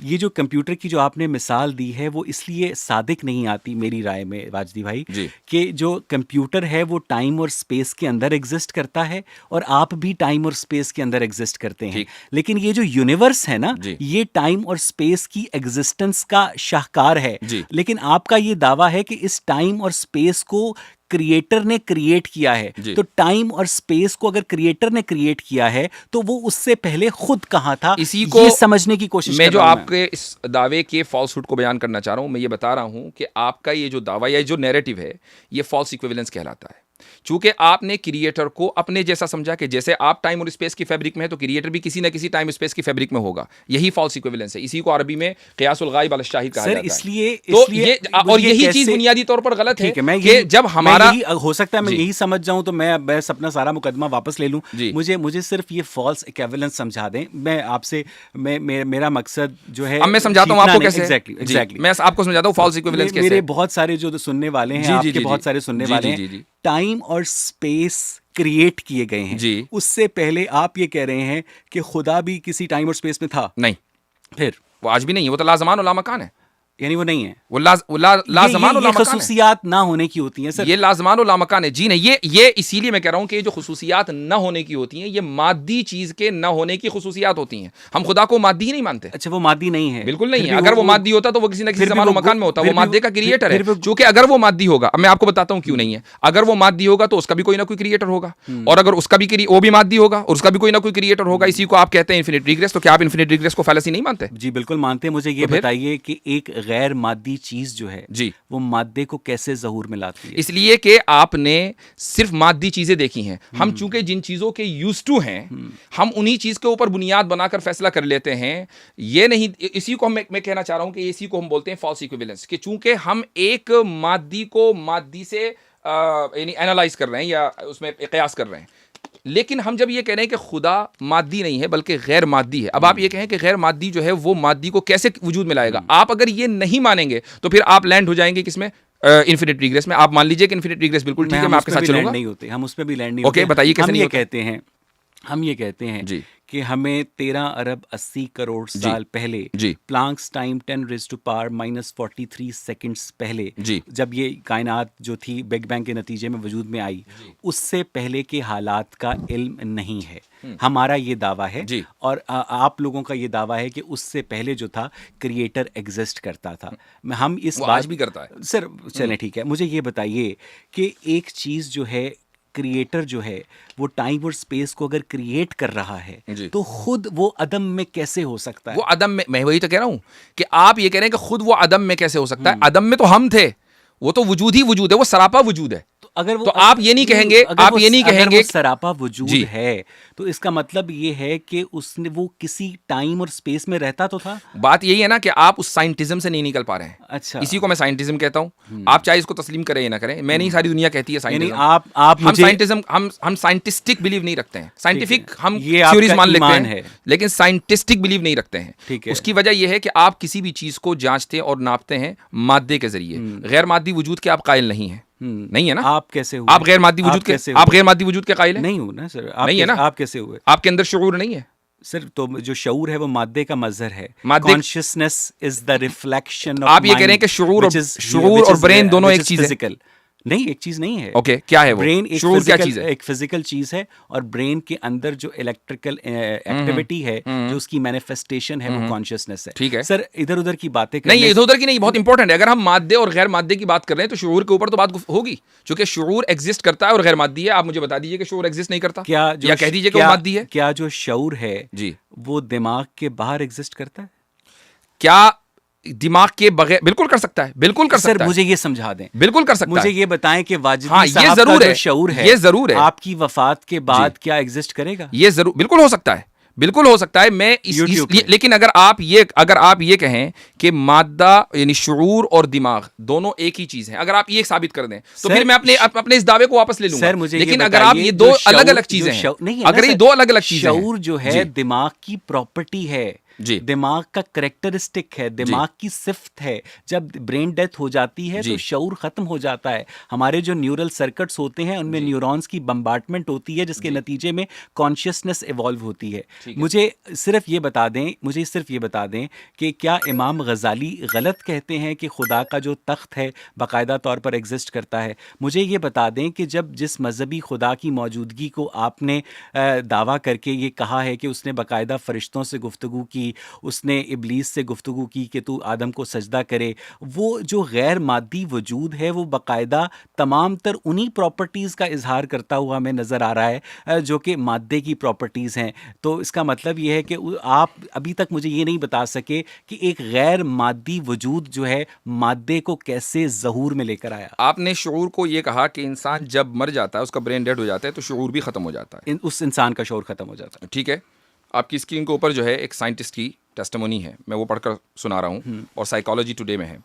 یہ جو کمپیوٹر کی جو آپ نے مثال دی ہے وہ اس لیے صادق نہیں آتی میری رائے میں واجدی بھائی, کہ جو کمپیوٹر ہے وہ ٹائم اور اسپیس کے اندر ایگزسٹ کرتا ہے, اور آپ بھی ٹائم اور اسپیس کے اندر ایگزسٹ کرتے ہیں. لیکن یہ جو یونیورس ہے نا, یہ ٹائم اور اسپیس کی ایگزسٹنس کا شاہکار ہے. لیکن آپ کا یہ دعویٰ ہے کہ اس ٹائم اور اسپیس کو کریٹر نے کریٹ کیا ہے. تو ٹائم اور سپیس کو اگر کریٹر نے کریٹ کیا ہے تو وہ اس سے پہلے خود کہاں تھا, اسی کو یہ سمجھنے کی کوشش میں جو آپ کے اس دعوے کے فالس ہوڈ کو بیان کرنا چاہ رہا ہوں. میں یہ بتا رہا ہوں کہ آپ کا یہ جو دعویٰ یا جو نیریٹو ہے یہ فالس ایکویولنس کہلاتا ہے. چونکہ آپ نے کریٹر کو اپنے جیسا سمجھا کہ جیسے آپ ٹائم اور اسپیس کی فیبرک میں ہے تو کریٹر بھی کسی نہ کسی ٹائم اسپیس کی فیبرک میں ہوگا. یہی فالس ایکویولنس ہے. اسی کو عربی میں قیاس الغائب علی الشاہد کہا جاتا ہے. اس لیے تو یہ اور یہی چیز بنیادی طور پر غلط ہے کہ جب ہمارا ہو سکتا ہے میں یہی سمجھ جاؤں تو میں بس اپنا سارا مقدمہ واپس لے لوں. مجھے صرف یہ فالس ایکویولنس سمجھا دیں. میں آپ سے میرا مقصد جو ہے, اب میں سمجھاتا ہوں آپ کو کیسے. ایگزیکٹلی میں آپ کو سمجھاتا ہوں فالس ایکویولنس کیسے. میرے بہت سارے جو سننے والے ہیں, آپ کے بہت سارے سننے والے ہیں, ٹائم اور اسپیس کریٹ کیے گئے ہیں. اس سے پہلے آپ یہ کہہ رہے ہیں کہ خدا بھی کسی ٹائم اور اسپیس میں تھا. نہیں, پھر وہ آج بھی نہیں ہے. وہ تو لازمان و لامکان ہے. یعنی وہ نہیں ہے, وہ لازمان و لامکان خصوصیات نہ ہونے کی ہوتی ہیں سر. یہ لازمان و لامکان ہے. جی نہیں, یہ اسی لیے میں کہہ رہا ہوں کہ یہ جو خصوصیات نہ ہونے کی ہوتی ہیں یہ مادی چیز کے نہ ہونے کی خصوصیات ہوتی ہیں. ہم خدا کو مادی ہی نہیں مانتے. اچھا, وہ مادی نہیں ہے. بالکل نہیں ہے. اگر وہ مادی ہوتا تو وہ کسی نہ کسی زمان و مکان میں ہوتا. وہ مادے کا کریٹر ہے. چونکہ اگر وہ مادی ہوگا, اب میں آپ کو بتاتا ہوں کیوں نہیں ہے. اگر وہ مادی ہوگا تو اس کا بھی کوئی نہ کوئی کریٹر ہوگا, اور اگر اس کا بھی وہ بھی مادی ہوگا اور اس کا بھی کوئی نہ کوئی کریٹر ہوگا. اسی کو آپ کہتے ہیں انفینٹ ریگریس. تو کیا آپ انفینٹ ریگریس کو فیلسی نہیں مانتے؟ جی بالکل مانتے ہیں. مجھے یہ بتائیے کہ ایک غیر مادی چیز جو ہے وہ مادے کو کیسے ظہور میں لاتی ہے؟ اس لیے کہ آپ نے صرف مادی چیزیں دیکھی ہیں. ہم چونکہ جن چیزوں کے یوز ٹو ہیں ہم انہی چیز کے اوپر بنیاد بنا کر فیصلہ کر لیتے ہیں. یہ نہیں, اسی کو میں کہنا چاہ رہا ہوں کہ اسی کو ہم بولتے ہیں فالس ایکویولنس. کہ چونکہ ہم ایک مادی کو مادی سے یعنی اینالائز کر رہے ہیں یا اس میں قیاس کر رہے ہیں, لیکن ہم جب یہ کہہ رہے ہیں کہ خدا مادی نہیں ہے بلکہ غیر مادی ہے. اب آپ یہ کہیں کہ غیر مادی جو ہے وہ مادی کو کیسے وجود میں لائے گا. آپ اگر یہ نہیں مانیں گے تو پھر آپ لینڈ ہو جائیں گے کس میں؟ انفینٹ ریگریس میں. آپ مان لیجئے کہ انفینٹ ریگریس بالکل ٹھیک ہے, میں آپ کے ساتھ چلوں گا. نہیں ہوتے ہم اس پہ بھی لینڈ نہیں ہوتے. اوکے, بتائیے کیسے نہیں ہوتے. ہم یہ کہتے ہیں کہ ہمیں 13 ارب 80 کروڑ سال پہلے پلانکس ٹائم 10⁻⁻43 سیکنڈز پہلے جب یہ کائنات جو تھی بگ بینگ کے نتیجے میں وجود میں آئی, اس سے پہلے کے حالات کا علم نہیں ہے. ہمارا یہ دعویٰ ہے, اور آپ لوگوں کا یہ دعویٰ ہے کہ اس سے پہلے جو تھا کریٹر ایگزسٹ کرتا تھا. ہم اس بات بھی کرتا ہے سر. چلیں ٹھیک ہے, مجھے یہ بتائیے کہ ایک چیز جو ہے کریٹر جو ہے وہ ٹائم اور سپیس کو اگر کریٹ کر رہا ہے تو خود وہ عدم میں کیسے ہو سکتا ہے؟ وہ عدم میں وہی تو کہہ رہا ہوں کہ آپ یہ کہہ رہے ہیں کہ خود وہ عدم میں کیسے ہو سکتا ہے. عدم میں تو ہم تھے, وہ تو وجود ہی وجود ہے, وہ سراپا وجود ہے. تو اگر وہ تو آپ یہ نہیں کہیں گے، آپ یہ نہیں کہیں گے سراپا وجود ہے تو اس کا مطلب یہ ہے کہ اس نے وہ کسی ٹائم اور اسپیس میں رہتا تو تھا. بات یہی ہے نا کہ آپ اس سائنٹزم سے نہیں نکل پا رہے ہیں. اچھا، اسی کو میں سائنٹزم کہتا ہوں. آپ چاہے اس کو تسلیم کریں یا نہ کریں، میں نہیں، ساری دنیا کہتی ہے یعنی سائنٹزم. آپ ہم سائنٹزم ہم سائنٹسٹک بلیو نہیں رکھتے ہیں. سائنٹیفک ہم یہ آپ تھیوریز کا مان لیتے ایمان ہیں ہے، لیکن سائنٹسٹک بلیو نہیں رکھتے ہیں. ٹھیک ہے. اس کی وجہ یہ ہے کہ آپ کسی بھی چیز کو جانچتے اور ناپتے ہیں مادے کے ذریعے. غیر مادی وجود کے آپ قائل نہیں ہیں. نہیں ہے نا. آپ کیسے ہوئے؟ آپ غیر مادی وجود کے، آپ غیر مادی وجود کے قائل ہیں؟ نہیں ہوں نا سر. نہیں ہے نا. آپ کیسے ہوئے؟ آپ کے اندر شعور نہیں ہے سر. تو جو شعور ہے وہ مادے کا مظہر ہے. مادے consciousness is the reflection of آپ یہ کہہ رہے ہیں کہ شعور اور برین دونوں ایک چیز ہے. نہیں، ایک چیز نہیں ہے. اوکے، کیا ہے وہ برین؟ شعور کیا چیز ہے؟ ایک فزیکل چیز ہے، اور برین کے اندر جو الیکٹریکل ایکٹیویٹی ہے، جو اس کی مینیفیسٹیشن ہے، وہ کانشیسنس ہے. ٹھیک ہے سر ادھر ادھر کی باتیں نہیں، یہ ادھر ادھر کی نہیں، بہت امپورٹنٹ ہے. اگر ہم مادے اور غیر مادے کی بات کر رہے ہیں تو شعور کے اوپر تو بات ہوگی، چونکہ شعور ایگزسٹ کرتا ہے اور غیر مادی ہے. آپ مجھے بتا دیجیے کہ شعور ایگزسٹ نہیں کرتا، یا کہہ دیجیے کہ وہ مادی ہے. کیا جو شعور ہے جی وہ دماغ کے باہر ایگزسٹ کرتا ہے؟ کیا دماغ کے بغیر؟ بالکل کر سکتا ہے، بالکل کر سکتا ہے. سر مجھے یہ سمجھا دیں، بالکل کر سکتا ہے. مجھے یہ بتائیں کہ واجدی ہاں، یہ صاحب ضرور کا ہے، جو شعور ہے، یہ ضرور ہے، آپ کی وفات کے بعد کیا ایگزسٹ کرے گا؟ یہ ضرور بالکل ہو سکتا ہے، بالکل ہو سکتا ہے. میں لیکن اگر آپ یہ کہیں کہ مادہ یعنی شعور اور دماغ دونوں ایک ہی چیز ہیں، اگر آپ یہ ثابت کر دیں تو پھر میں اپنے اس دعوے کو واپس لے لوں گا. لیکن اگر آپ یہ دو الگ الگ چیزیں ہیں، اگر یہ دو الگ الگ چیزیں ہیں، شعور جو ہے دماغ کی پراپرٹی ہے، دماغ کا کریکٹرسٹک ہے، دماغ کی صفت ہے. جب برین ڈیتھ ہو جاتی ہے تو شعور ختم ہو جاتا ہے. ہمارے جو نیورل سرکٹس ہوتے ہیں ان میں نیورونز کی بمبارٹمنٹ ہوتی ہے، جس کے نتیجے میں کانشیسنس ایوالو ہوتی ہے. مجھے صرف یہ بتا دیں کہ کیا امام غزالی غلط کہتے ہیں کہ خدا کا جو تخت ہے باقاعدہ طور پر ایگزسٹ کرتا ہے؟ مجھے یہ بتا دیں کہ جس مذہبی خدا کی موجودگی کو آپ نے دعویٰ کر کے یہ کہا ہے کہ اس نے باقاعدہ فرشتوں سے گفتگو کی، اس نے ابلیس سے گفتگو کی کہ تو آدم کو سجدہ کرے، وہ جو غیر مادی وجود ہے وہ باقاعدہ تمام تر انہی پراپرٹیز کا اظہار کرتا ہوا ہمیں نظر آ رہا ہے جو کہ مادے کی پراپرٹیز ہیں. تو اس کا مطلب یہ ہے کہ آپ ابھی تک مجھے یہ نہیں بتا سکے کہ ایک غیر مادی وجود جو ہے مادے کو کیسے ظہور میں لے کر آیا. آپ نے شعور کو یہ کہا کہ انسان جب مر جاتا ہے، اس کا برین ڈیڈ ہو جاتا ہے، تو شعور بھی ختم ہو جاتا ہے، اس انسان کا شعور ختم ہو جاتا ہے. ٹھیک ہے. آپ کی اسکرین کے اوپر جو ہے ایک سائنٹسٹ کی ٹیسٹیمونی ہے، میں وہ پڑھ کر سنا رہا ہوں، اور سائیکالوجی ٹوڈے میں ہے.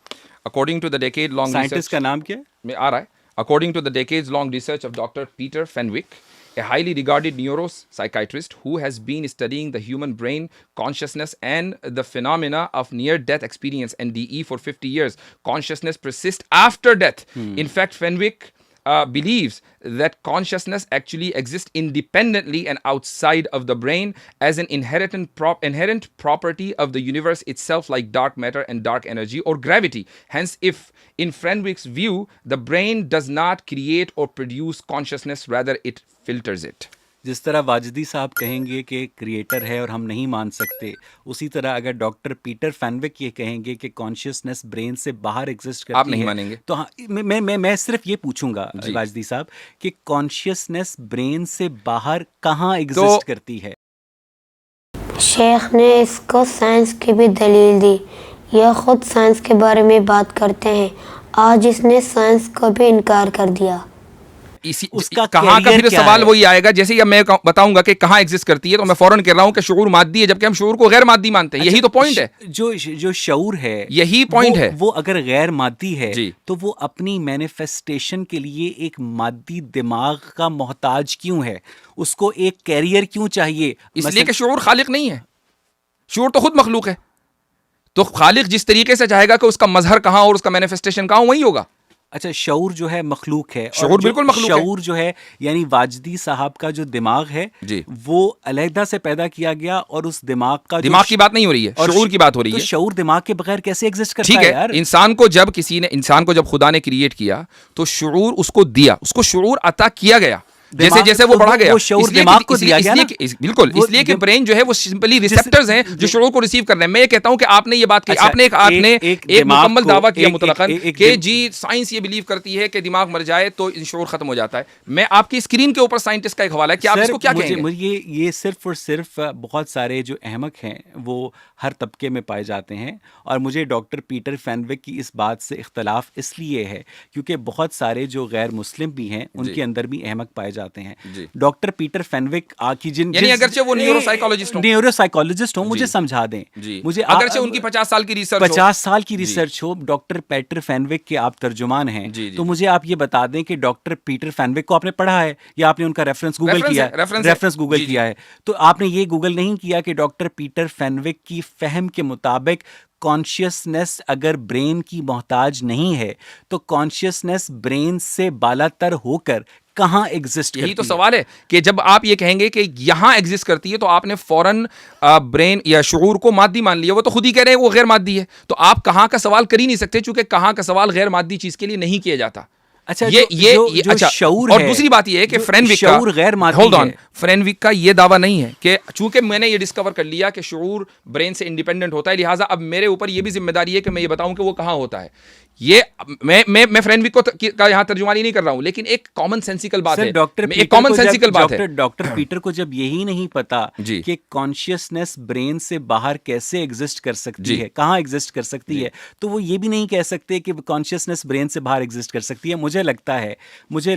According to the decade long scientist کا نام کیا ہے؟ میں آ رہا ہے. According to the decades long research of doctor Peter Fenwick, a highly regarded neuropsychiatrist who has been studying the human brain, consciousness and the phenomena of near-death experience NDE for 50 years. Consciousness persists after death. In fact, Fenwick believes that consciousness actually exists independently and outside of the brain as an inherent property of the universe itself, like dark matter and dark energy or gravity. Hence, if in Fenwick's view, the brain does not create or produce consciousness, rather it filters it. جس طرح واجدی صاحب کہیں گے کہ creator ہے اور ہم نہیں مان سکتے، اسی طرح اگر ڈاکٹر پیٹر فینوک یہ کہیں گے کہ کانشیسنس برین سے باہر ایگزسٹ کرتی ہے، آپ نہیں مانیں گے. تو میں صرف یہ پوچھوں گا واجدی صاحب کہ کانشیسنس برین سے باہر کہاں ایگزسٹ کرتی ہے؟ شیخ نے اس کو سائنس کی بھی دلیل دی. یہ خود سائنس کے بارے میں بات کرتے ہیں، آج اس نے سائنس کو بھی انکار کر دیا. اس کا کہاں کا پھر سوال وہی آئے گا، جیسے میں بتاؤں گا کہ کہاں ایگزسٹ کرتی ہے تو میں فوراً کہہ رہا ہوں کہ شعور مادی ہے، جبکہ ہم شعور کو غیر مادی مانتے ہیں. یہی تو پوائنٹ ہے، جو شعور ہے یہی پوائنٹ ہے. وہ اگر غیر مادی ہے تو وہ اپنی مینیفیسٹیشن کے لیے ایک مادی دماغ کا محتاج کیوں ہے؟ اس کو ایک کیریئر کیوں چاہیے؟ اس لیے کہ شعور خالق نہیں ہے، شعور تو خود مخلوق ہے. تو خالق جس طریقے سے چاہے گا کہ اس کا مظہر کہاں اور اس کا مینیفیسٹیشن کہاں، وہی ہوگا. اچھا، شعور جو ہے مخلوق ہے، شعور بالکل مخلوق ہے. شعور جو ہے یعنی واجدی صاحب کا جو دماغ ہے وہ علیحدہ سے پیدا کیا گیا، اور اس دماغ کی بات نہیں ہو رہی ہے، شعور کی بات ہو رہی ہے. شعور دماغ کے بغیر کیسے ایگزسٹ کرتا ہے؟ ٹھیک ہے، انسان کو جب خدا نے کریٹ کیا تو شعور اس کو دیا، اس کو شعور عطا کیا گیا. جیسے جیسے وہ بڑھا گیا, بالکل اس لیے کہ برین جو ہے وہ سمپلی ریسیپٹرز ہیں جو شعور کو ریسیو کر رہے ہیں. میں یہ کہتا ہوں کہ آپ نے یہ بات کی, آپ نے ایک مکمل دعویٰ کیا مطلقاً کہ جی سائنس یہ بلیو کرتی ہے کہ دماغ مر جائے تو شعور ختم ہو جاتا ہے. میں آپ کی اسکرین کے اوپر سائنٹسٹ کا ایک حوالہ ہے کہ آپ اس کو کیا کہیں گے؟ یہ صرف اور صرف بہت سارے جو احمق ہیں وہ ہر طبقے میں پائے جاتے ہیں, اور مجھے ڈاکٹر پیٹر فینوک کی اس بات سے اختلاف اس لیے ہے کیونکہ بہت سارے جو غیر مسلم بھی ہیں ان کے اندر بھی احمق پائے جاتے ہیں. ڈاکٹر پیٹر فینوک کی یعنی اگرچہ وہ نیورو سائیکالوجسٹ ہوں, مجھے سمجھا دیں, مجھے اگرچہ ان کی 50 سال کی ریسرچ ہو, ڈاکٹر پیٹر فینوک کے آپ ترجمان ہیں, تو مجھے آپ یہ بتا دیں کہ ڈاکٹر پیٹر فینوک کو آپ نے پڑھا ہے یا آپ نے ان کا ریفرنس گوگل کیا ہے, تو آپ نے یہ گوگل نہیں کیا کہ ڈاکٹر پیٹر فینوک کی فہم کے مطابق کانشیسنس اگر برین کی محتاج نہیں ہے تو کانشیسنس برین سے بالا تر ہو کر کہاں ایگزسٹ کرتی ہے؟ یہی تو سوال ہے کہ جب آپ یہ کہیں گے کہ یہاں ایگزسٹ کرتی ہے تو آپ نے فوراً برین یا شعور کو مادی مان لیا. وہ تو خود ہی کہہ رہے ہیں وہ غیر مادی ہے, تو آپ کہاں کا سوال کر ہی نہیں سکتے چونکہ کہاں کا سوال غیر مادی چیز کے لیے نہیں کیا جاتا. اچھا اچھا شعور اور دوسری بات یہ ہے کہ فرینوک کا یہ دعویٰ نہیں ہے کہ چونکہ میں نے یہ ڈسکور کر لیا کہ شعور برین سے انڈیپینڈنٹ ہوتا ہے, لہٰذا اب میرے اوپر یہ بھی ذمہ داری ہے کہ میں یہ بتاؤں کہ وہ کہاں ہوتا ہے. یہ میں فرینوک کا یہاں ترجمانی نہیں کر رہا ہوں, لیکن ایک کامن سینسیکل بات ہے. ڈاکٹر پیٹر کو جب یہی نہیں پتا کہ کانشیسنس برین سے باہر کیسے ایگزسٹ کر سکتی ہے, کہاں ایگزسٹ کر سکتی ہے, تو وہ یہ بھی نہیں کہہ سکتے کہ کانشیسنس برین سے باہر ایگزسٹ کر سکتی ہے. مجھے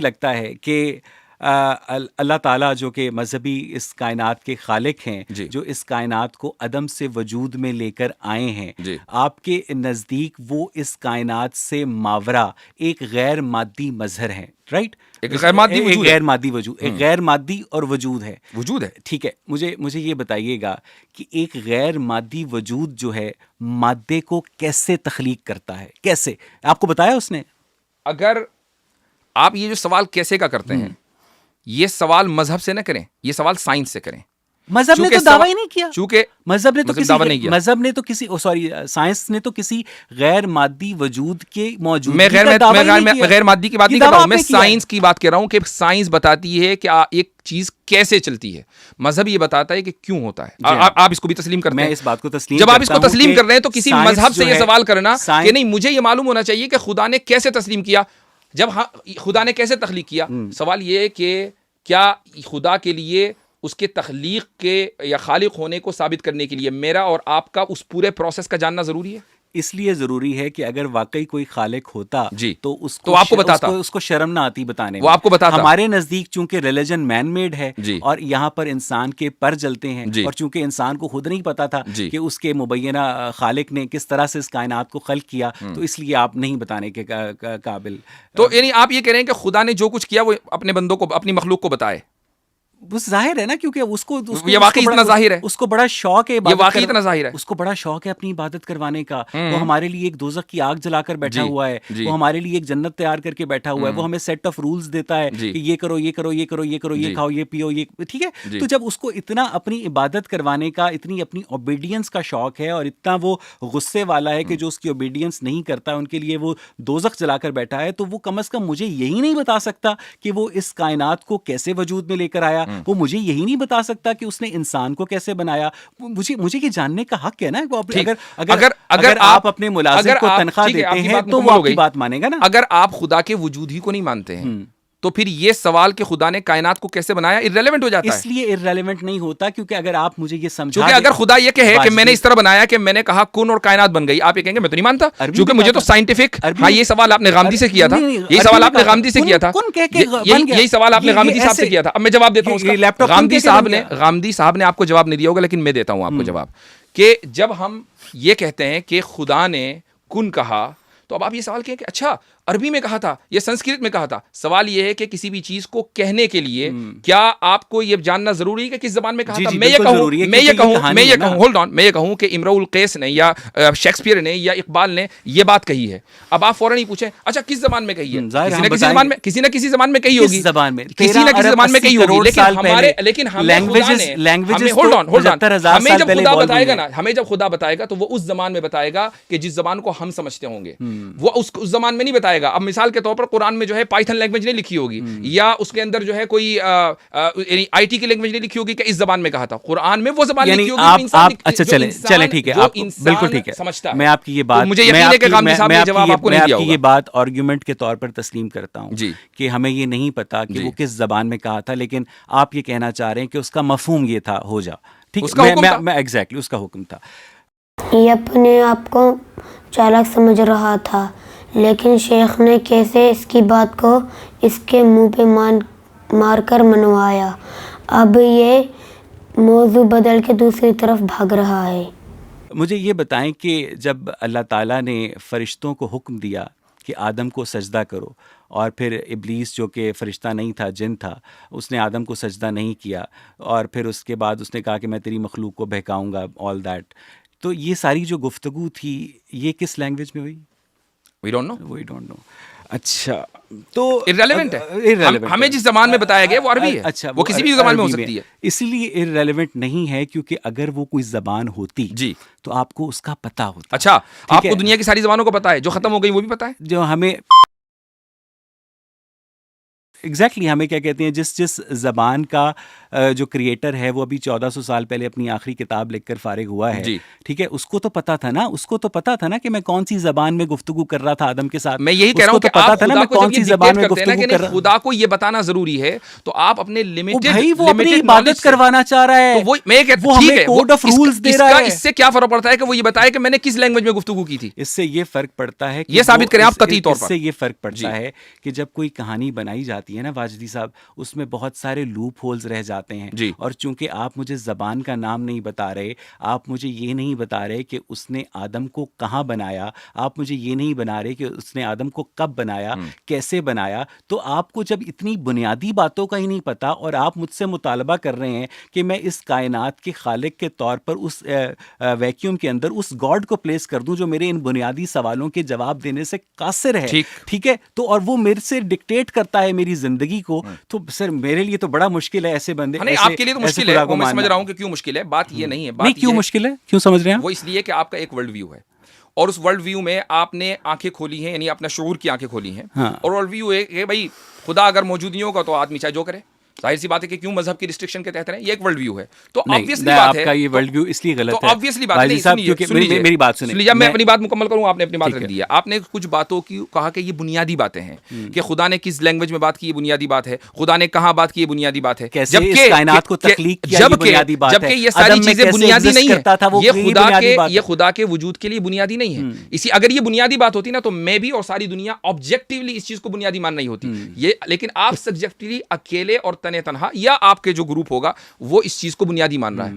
لگتا ہے کہ اللہ تعالیٰ جو کہ مذہبی اس کائنات کے خالق ہیں, جو اس کائنات کو عدم سے وجود میں لے کر آئے ہیں, آپ کے نزدیک وہ اس کائنات سے ماورا ایک غیر مادی مظہر ہیں, رائٹ؟ ایک غیر مادی اور وجود ہے. ٹھیک ہے, مجھے یہ بتائیے گا کہ ایک غیر مادی وجود جو ہے مادے کو کیسے تخلیق کرتا ہے, کیسے؟ آپ کو بتایا اس نے؟ اگر آپ یہ جو سوال کیسے کا کرتے ہیں, یہ سوال مذہب سے نہ کریں, یہ سوال سائنس سے کریں. مذہب نے تو دعویٰ ہی نہیں کیا, چونکہ مذہب نے تو کسی سائنس نے تو کسی غیر مادی وجود کے موجودگی کا دعویٰ نہیں کیا. میں غیر مادی کی بات نہیں کر رہا ہوں, میں سائنس کی بات کر رہا ہوں کہ سائنس بتاتی ہے کہ ایک چیز کیسے چلتی ہے, مذہب یہ بتاتا ہے کہ کیوں ہوتا ہے. آپ اس کو بھی تسلیم کرتے ہیں؟ میں اس بات کو تسلیم جب آپ اس کو تسلیم کر رہے ہیں تو کسی مذہب سے یہ سوال کرنا کہ نہیں مجھے یہ معلوم ہونا چاہیے کہ خدا نے کیسے تسلیم کیا, جب خدا نے کیسے تخلیق کیا. سوال یہ ہے کہ کیا خدا کے لیے اس کے تخلیق کے یا خالق ہونے کو ثابت کرنے کے لیے میرا اور آپ کا اس پورے پروسیس کا جاننا ضروری ہے؟ اس لیے ضروری ہے کہ اگر واقعی کوئی خالق ہوتا تو اس کو آپ کو بتاتا, اس کو شرم نہ آتی بتانے میں, وہ آپ کو بتاتا. ہمارے نزدیک چونکہ ریلیجن مین میڈ ہے اور یہاں پر انسان کے پر جلتے ہیں, اور چونکہ انسان کو خود نہیں پتا تھا کہ اس کے مبینہ خالق نے کس طرح سے اس کائنات کو خلق کیا, تو اس لیے آپ نہیں بتانے کے قابل. تو یعنی آپ یہ کہہ رہے ہیں کہ خدا نے جو کچھ کیا وہ اپنے بندوں کو, اپنی مخلوق کو بتائے. بس ظاہر ہے نا, کیونکہ اس کو یہ واقعی اتنا ظاہر ہے, اس کو بڑا شوق ہے, یہ واقعی اتنا ظاہر ہے, اس کو بڑا شوق ہے اپنی عبادت کروانے کا. وہ ہمارے لیے ایک دوزخ کی آگ جلا کر بیٹھا ہوا ہے, وہ ہمارے لیے ایک جنت تیار کر کے بیٹھا ہوا ہے, وہ ہمیں سیٹ آف رولز دیتا ہے کہ یہ کرو, یہ کرو, یہ کرو, یہ کرو, یہ کھاؤ, یہ پیو, یہ ٹھیک ہے. تو جب اس کو اتنا اپنی عبادت کروانے کا, اتنی اپنی اوبیڈینس کا شوق ہے, اور اتنا وہ غصے والا ہے کہ جو اس کی اوبیڈینس نہیں کرتا ان کے لیے وہ دوزخ جلا کر بیٹھا ہے, تو وہ کم از کم مجھے یہی نہیں بتا سکتا کہ وہ اس کائنات کو کیسے وجود میں لے کر آیا, وہ مجھے یہی بتا سکتا کہ اس نے انسان کو کیسے بنایا. مجھے یہ جاننے کا حق ہے نا. اگر آپ اپنے ملازم کو تنخواہ دیتے ہیں تو وہ آپ کی بات مانے گا نا. اگر آپ خدا کے وجود ہی کو نہیں مانتے ہیں تو پھر یہ سوال کہ خدا نے کائنات کو کیسے بنایا irrelevant ہو جاتا ہے. اس لیے irrelevant نہیں ہوتا کیونکہ اگر آپ مجھے یہ سمجھا, کیونکہ اگر خدا یہ کہے کہ میں نے اس طرح بنایا کہ میں نے کہا کن اور کائنات بن گئی, آپ یہ کہیں گے میں تو نہیں مانتا کیونکہ مجھے تو سائنٹیفک. ہاں, یہ سوال آپ نے غامدی سے کیا تھا, یہی سوال آپ نے غامدی سے کیا تھا, یہی سوال آپ نے غامدی صاحب سے کیا تھا. اب میں جواب دیتا ہوں. غامدی صاحب نے آپ کو جواب نہیں دیا ہوگا, لیکن میں دیتا ہوں آپ کو جواب, کہ جب ہم یہ کہتے ہیں کہ خدا نے کن کہا تو اب آپ یہ سوال کہیں کہ اچھا عربی میں کہا تھا یا سنسکرت میں کہا تھا. سوال یہ ہے کہ کسی بھی چیز کو کہنے کے لیے کیا آپ کو یہ جاننا ضروری ہے کہ کس زبان میں کہا تھا. میں یہ کہوں کہ امرؤ القیس نے یا شیکسپیئر نے یا اقبال نے یہ بات کہی ہے, اب آپ فوراً ہی پوچھیں اچھا کس زبان میں کہی ہے. کسی نہ کسی زبان میں کہی ہوگی, کسی نہ کسی زبان میں کہی ہوگی, لیکن ہمیں جب خدا بتائے گا تو وہ اس زبان میں بتائے گا کہ جس زبان کو ہم سمجھتے ہوں گے. وہ اس زبان میں نہیں بتائے بتائے گا. اب مثال کے طور پر قرآن میں جو ہے پائتھن لینگویج نہیں لکھی ہوگی, یا اس کے اندر جو ہے کوئی آئی ٹی کی لینگویج نہیں لکھی ہوگی کہ اس زبان میں کہا تھا. قرآن میں وہ زبان لکھی ہوگی. اچھا چلیں ٹھیک ہے, بالکل ٹھیک ہے, میں آپ کی یہ بات, مجھے یقین ہے کہ غامدی صاحب نے جواب آپ کو نہیں دیا ہوگا. یہ بات آرگیومنٹ کے طور پر تسلیم کرتا ہوں کہ ہمیں یہ نہیں پتا کہ وہ کس زبان میں کہا تھا, لیکن آپ یہ کہنا چاہ رہے ہیں کہ اس کا مفہوم یہ تھا, ہو جا ٹھیک ہے, میں ایگزیکٹلی اس کا حکم تھا. یہ اپنے آپ کو چالاک سمجھ رہا تھا, لیکن شیخ نے کیسے اس کی بات کو اس کے منہ پہ مار کر منوایا. اب یہ موضوع بدل کے دوسری طرف بھاگ رہا ہے. مجھے یہ بتائیں کہ جب اللہ تعالیٰ نے فرشتوں کو حکم دیا کہ آدم کو سجدہ کرو, اور پھر ابلیس جو کہ فرشتہ نہیں تھا, جن تھا, اس نے آدم کو سجدہ نہیں کیا, اور پھر اس کے بعد اس نے کہا کہ میں تیری مخلوق کو بہکاؤں گا, آل دیٹ. تو یہ ساری جو گفتگو تھی یہ کس لینگویج میں ہوئی؟ We don't know. اچھا, تو irrelevant ہے. ہمیں جس زبان میں بتایا گیا وہ عربی ہے. اچھا, وہ کسی بھی زبان میں ہو سکتی ہے. اسی لیے irrelevant نہیں ہے, کیونکہ اگر وہ کوئی زبان ہوتی جی تو آپ کو اس کا پتہ ہوتا. اچھا, آپ کو دنیا کی ساری زبانوں کو پتہ ہے, جو ختم ہو گئی وہ بھی پتہ ہے, جو ہمیں ایگزیکٹلی ہمیں کیا کہتے ہیں, جس زبان کا جو کریٹر ہے وہ ابھی 1400 سال پہلے اپنی آخری کتاب لکھ کر فارغ ہوا ہے, ٹھیک ہے, اس کو تو پتا تھا نا, اس کو تو پتا تھا نا کہ میں کون سی زبان میں گفتگو کر رہا تھا آدم کے ساتھ. میں یہی کہہ رہا ہوں کہ پتا تھا نا میں کون سی زبان میں گفتگو کر رہا ہوں. خدا کو یہ بتانا ضروری ہے, تو آپ اپنے لمیٹڈ, بھائی وہ اپنی عبادت کروانا چاہ رہا ہے, وہ ہمیں کوڈ آف رولز دے رہا ہے. اس سے کیا فرق پڑتا ہے کہ وہ یہ بتائے کہ میں نے کس لینگویج میں گفتگو کی تھی؟ اس سے یہ فرق پڑتا ہے, یہ ثابت کریں آپ قطعی طور پر. اس سے یہ فرق پڑتا ہے کہ جب کوئی کہانی بنائی جاتی ہے نا واجدی صاحب, اس میں بہت سارے لوپ ہولز رہ جاتے ہیں, اور چونکہ آپ مجھے زبان کا نام نہیں بتا رہے, آپ مجھے یہ نہیں بتا رہے کہ اس نے آدم کو کہاں بنایا, آپ مجھے یہ نہیں بنا رہے کہ اس نے آدم کو کب بنایا, کیسے بنایا, تو آپ کو جب اتنی بنیادی باتوں کا ہی نہیں پتا, اور آپ مجھ سے مطالبہ کر رہے ہیں کہ میں اس کائنات کے خالق کے طور پر اس ویکیوم کے اندر اس گاڈ کو پلیس کر دوں جو میرے ان بنیادی سوالوں کے جواب دینے سے قاصر ہے, ٹھیک ہے, تو اور وہ میرے سے ڈکٹیٹ کرتا ہے میری زندگی کو, تو سر میرے لیے تو بڑا مشکل ہے ایسے بندے. نہیں, آپ کے لیے تو مشکل ہے, میں سمجھ رہا ہوں کہ کیوں مشکل ہے. بات یہ نہیں ہے, نہیں کیوں مشکل ہے, کیوں سمجھ رہے ہیں وہ اس لیے کہ آپ کا ایک ورلڈ ویو ہے, اور اس ورلڈ ویو میں آپ نے آنکھیں کھولی ہیں, یعنی اپنا شعور کی آنکھیں کھولی ہیں, اور ورلڈ ویو ہے کہ بھائی خدا اگر موجود نہیں ہوگا تو آدمی چاہے جو کرے. ظاہر سی بات ہے کہ کیوں مذہب کی ریسٹرکشن کے تحت رہے, یہ ایک ورلڈ ویو ہے. تو آبویسلی بات ہے آپ کا یہ ورلڈ ویو اس لیے غلط ہے, تو آبویسلی بات نہیں, میری بات سنیے, جب میں اپنی بات مکمل کروں, آپ نے اپنی بات رکھ دی ہے. آپ نے کچھ باتوں کی کہا کہ یہ بنیادی باتیں ہیں, کہ خدا نے کس لینگویج میں بات کی یہ بنیادی بات ہے, خدا نے کہاں بات کی یہ بنیادی بات ہے, جبکہ کائنات کو تخلیق کیا یہ بنیادی بات ہے, جبکہ یہ ساری چیزیں بنیادی نہیں ہیں, یہ خدا کے وجود کے لیے بنیادی نہیں ہے. اسی اگر یہ بنیادی بات ہوتی نا تو میں بھی اور ساری دنیا آبجیکٹیولی اس چیز کو بنیادی مان نہیں ہوتی یہ, لیکن آپ سبجیکٹیولی اکیلے اور تنہا یا آپ کے جو گروپ ہوگا وہ اس چیز کو بنیادی مان رہا ہے.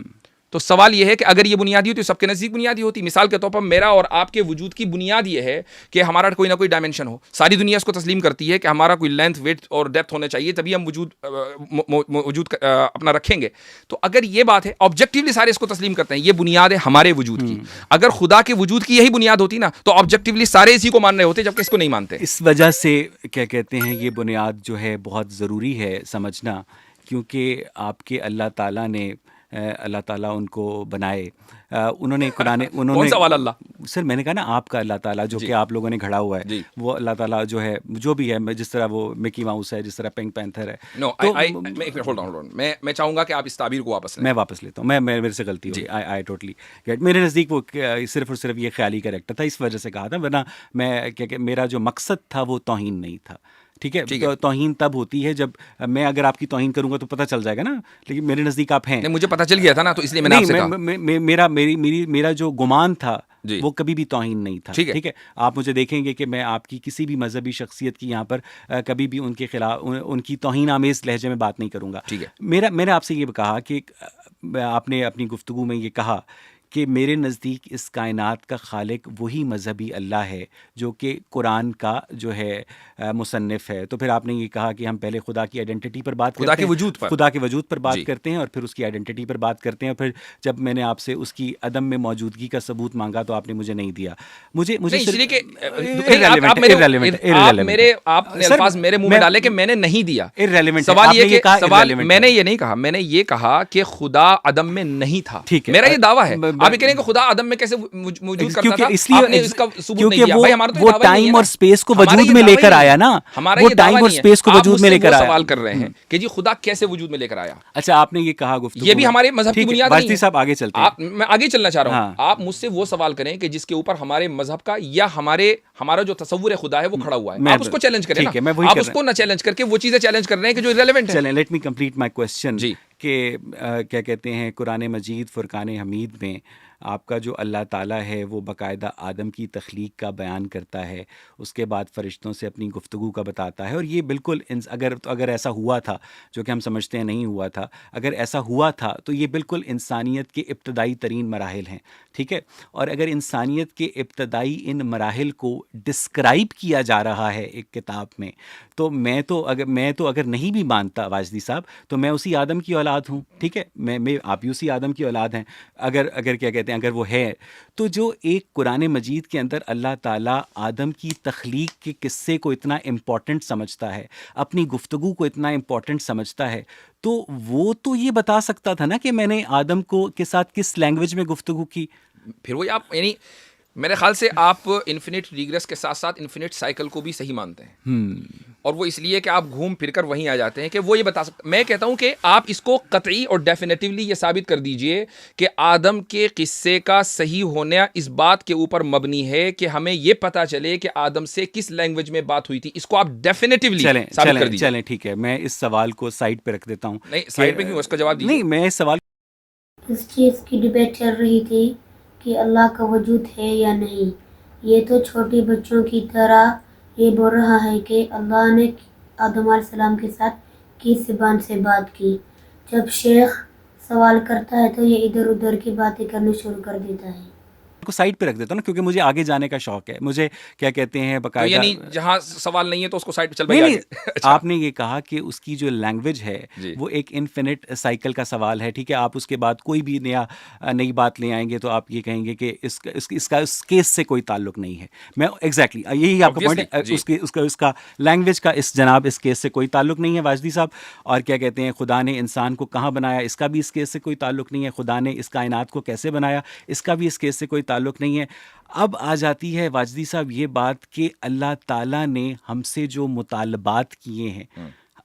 تو سوال یہ ہے کہ اگر یہ بنیادی ہوتی تو سب کے نزدیک بنیادی ہوتی. مثال کے طور پر میرا اور آپ کے وجود کی بنیاد یہ ہے کہ ہمارا کوئی نہ کوئی ڈائمنشن ہو. ساری دنیا اس کو تسلیم کرتی ہے کہ ہمارا کوئی لینتھ, ویڈتھ اور ڈیپتھ ہونا چاہیے, تبھی ہم وجود اپنا رکھیں گے. تو اگر یہ بات ہے, آبجیکٹیولی سارے اس کو تسلیم کرتے ہیں, یہ بنیاد ہے ہمارے وجود کی. اگر خدا کے وجود کی یہی بنیاد ہوتی نا تو آبجیکٹیولی سارے اسی کو مان رہے ہوتے, جبکہ اس کو نہیں مانتے. اس وجہ سے کیا کہتے ہیں یہ بنیاد جو ہے بہت ضروری ہے سمجھنا, کیونکہ آپ کے اللہ تعالیٰ نے اللہ تعالیٰ ان کو بنائے, انہوں نے قرآن, انہوں نے اللہ سر میں نے کہا نا آپ کا اللہ تعالیٰ جو کہ آپ لوگوں نے گھڑا ہوا ہے, وہ اللہ تعالیٰ جو ہے جو بھی ہے, جس طرح وہ مکی ماؤس ہے, جس طرح پنک پینتھر ہے. میں چاہوں گا کہ آپ اس تعبیر کو واپس لیں. میں واپس لیتا ہوں, میں میرے سے غلطی ہوئی, آئی ٹوٹلی گیٹ. میرے نزدیک وہ صرف اور صرف یہ خیالی کریکٹر تھا, اس وجہ سے کہا تھا, ورنہ میں کیا میرا جو مقصد تھا وہ توہین نہیں تھا. ٹھیک ہے, توہین تب ہوتی ہے جب میں اگر آپ کی توہین کروں گا تو پتہ چل جائے گا نا, لیکن میرے نزدیک آپ ہیں. مجھے پتہ چل گیا تھا نا, تو اس لیے میں نے آپ سے کہا. میرا جو گمان تھا وہ کبھی بھی توہین نہیں تھا. ٹھیک ہے, آپ مجھے دیکھیں گے کہ میں آپ کی کسی بھی مذہبی شخصیت کی یہاں پر کبھی بھی ان کے خلاف ان کی توہین آمیز لہجے میں بات نہیں کروں گا. میں نے آپ سے یہ کہا کہ آپ نے اپنی گفتگو میں یہ کہا کہ میرے نزدیک اس کائنات کا خالق وہی مذہبی اللہ ہے جو کہ قرآن کا جو ہے مصنف ہے. تو پھر آپ نے یہ کہا کہ ہم پہلے خدا کی آئیڈینٹی پر بات کرتے ہیں, خدا کے وجود پر بات کرتے ہیں, اور پھر اس کی آئیڈینٹی پر بات کرتے ہیں, اور پھر جب میں نے آپ سے اس کی عدم میں موجودگی کا ثبوت مانگا تو آپ نے مجھے نہیں دیا. مجھے آپ نے الفاظ میرے منہ میں ڈالے کہ میں نے نہیں دیا. سوال یہ کہ میں نے یہ نہیں کہا, میں نے یہ کہا کہ خدا عدم میں نہیں تھا. میرا یہ دعویٰ ہے. آپ یہ کہہ رہے ہیں کہ خدا آدم میں کیسے موجود کرتا تھا، اس لیے آپ نے اس کا ثبوت نہیں کیونکہ دیا. بھائی ہمارا تو وہ یہ دعویٰ نہیں ٹائم ہے اور نا. اسپیس کو ہمارا وجود یہ میں لے دعویٰ کر نہیں آیا ہے. نا، ہمارا وہ یہ دعویٰ ٹائم اور نہیں ہے. اسپیس کو آپ وجود مجھ میں سے لے کر وہ آیا. سوال کر رہے ہیں کہ جی خدا کیسے وجود میں لے کر آیا. اچھا آپ نے یہ کہا گفتگو، یہ بھی ہمارے مذہب کی بنیاد نہیں ہے. صاحب آگے چلتے ہیں. میں آگے چلنا چاہ رہا ہوں. ہاں. آپ مجھ سے وہ سوال کریں کہ جس کے اوپر ہمارے مذہب کا یا ہمارا جو تصور خدا ہے وہ کھڑا ہوا ہے. آپ اس کو چیلنج کریں نا. آپ اس کو نہ چیلنج کر کے وہ چیزیں چیلنج کر رہے ہیں کہ جو ریلیونٹ ہے. چلیں let me complete my question. جی کہ کیا کہتے ہیں قرآن مجید فرقان حمید میں آپ کا جو اللہ تعالیٰ ہے وہ باقاعدہ آدم کی تخلیق کا بیان کرتا ہے، اس کے بعد فرشتوں سے اپنی گفتگو کا بتاتا ہے. اور یہ بالکل اگر ایسا ہوا تھا، جو کہ ہم سمجھتے ہیں نہیں ہوا تھا، اگر ایسا ہوا تھا تو یہ بالکل انسانیت کے ابتدائی ترین مراحل ہیں. ٹھیک ہے، اور اگر انسانیت کے ابتدائی ان مراحل کو ڈسکرائب کیا جا رہا ہے ایک کتاب میں، تو میں تو اگر نہیں بھی مانتا واجدی صاحب، تو میں اسی آدم کی اولاد ہوں. ٹھیک ہے، میں آپ بھی اسی آدم کی اولاد ہیں. اگر کیا کہتے ہیں اگر وہ ہے تو جو ایک قرآن مجید کے اندر اللہ تعالیٰ آدم کی تخلیق کے قصے کو اتنا امپورٹنٹ سمجھتا ہے، اپنی گفتگو کو اتنا امپورٹنٹ سمجھتا ہے، تو وہ تو یہ بتا سکتا تھا نا کہ میں نے آدم کے ساتھ کس لینگویج میں گفتگو کی. پھر وہی آپ یعنی میرے خیال سے آپ انفینٹ ریگریس کے ساتھ ساتھ انفینٹ سائیکل کو بھی صحیح مانتے ہیں. اور وہ اس لیے کہ آپ گھوم پھر کر وہیں آ جاتے ہیں کہ وہ یہ بتا سکتے. میں کہتا ہوں کہ آپ اس کو قطعی اور ڈیفینیٹیولی یہ ثابت کر دیجئے کہ آدم کے قصے کا صحیح ہونا اس بات کے اوپر مبنی ہے کہ ہمیں یہ پتا چلے کہ آدم سے کس لینگویج میں بات ہوئی تھی. اس کو آپ ڈیفینیٹیولی ثابت کر دیجئے. چلیں ٹھیک ہے، میں اس سوال کو سائڈ پہ رکھ دیتا ہوں. نہیں سائڈ پہ کیوں، اس کا جواب دیجیے. نہیں، میں اس سوال اس چیز کی ڈبیٹ چل رہی تھی کہ اللہ کا وجود ہے یا نہیں. یہ تو چھوٹے بچوں کی طرح یہ بول رہا ہے کہ اللہ نے آدم علیہ السلام کے ساتھ کس زبان سے بات کی. جب شیخ سوال کرتا ہے تو یہ ادھر ادھر کی باتیں کرنا شروع کر دیتا ہے. کو سائڈ پہ رکھ دیتا ہوں نا، کیونکہ مجھے آگے جانے کا شوق ہے. مجھے کیا کہتے ہیں باقاعدہ، یعنی جہاں سوال نہیں ہے تو اس کو سائڈ پہ چل نہیں. آپ نے یہ کہا کہ اس کی جو لینگویج ہے وہ ایک انفینٹ سائیکل کا سوال ہے. ٹھیک ہے، آپ اس کے بعد کوئی بھی نئی بات لے آئیں گے تو آپ یہ کہیں گے کہ اس کا اس کیس سے کوئی تعلق نہیں ہے. میں ایگزیکٹلی یہی آپ کا پوائنٹ ہے. اس کا لینگویج کا اس کیس سے کوئی تعلق نہیں ہے واجدی صاحب. اور کیا کہتے ہیں خدا نے انسان کو کہاں بنایا، اس کا بھی اس کیس سے کوئی تعلق نہیں ہے. خدا نے اس کائنات کو کیسے بنایا، اس کا بھی اس کیس سے کوئی تعلق نہیں ہے. اب آ جاتی ہے واجدی صاحب یہ بات کہ اللہ تعالیٰ نے ہم سے جو مطالبات کیے ہیں،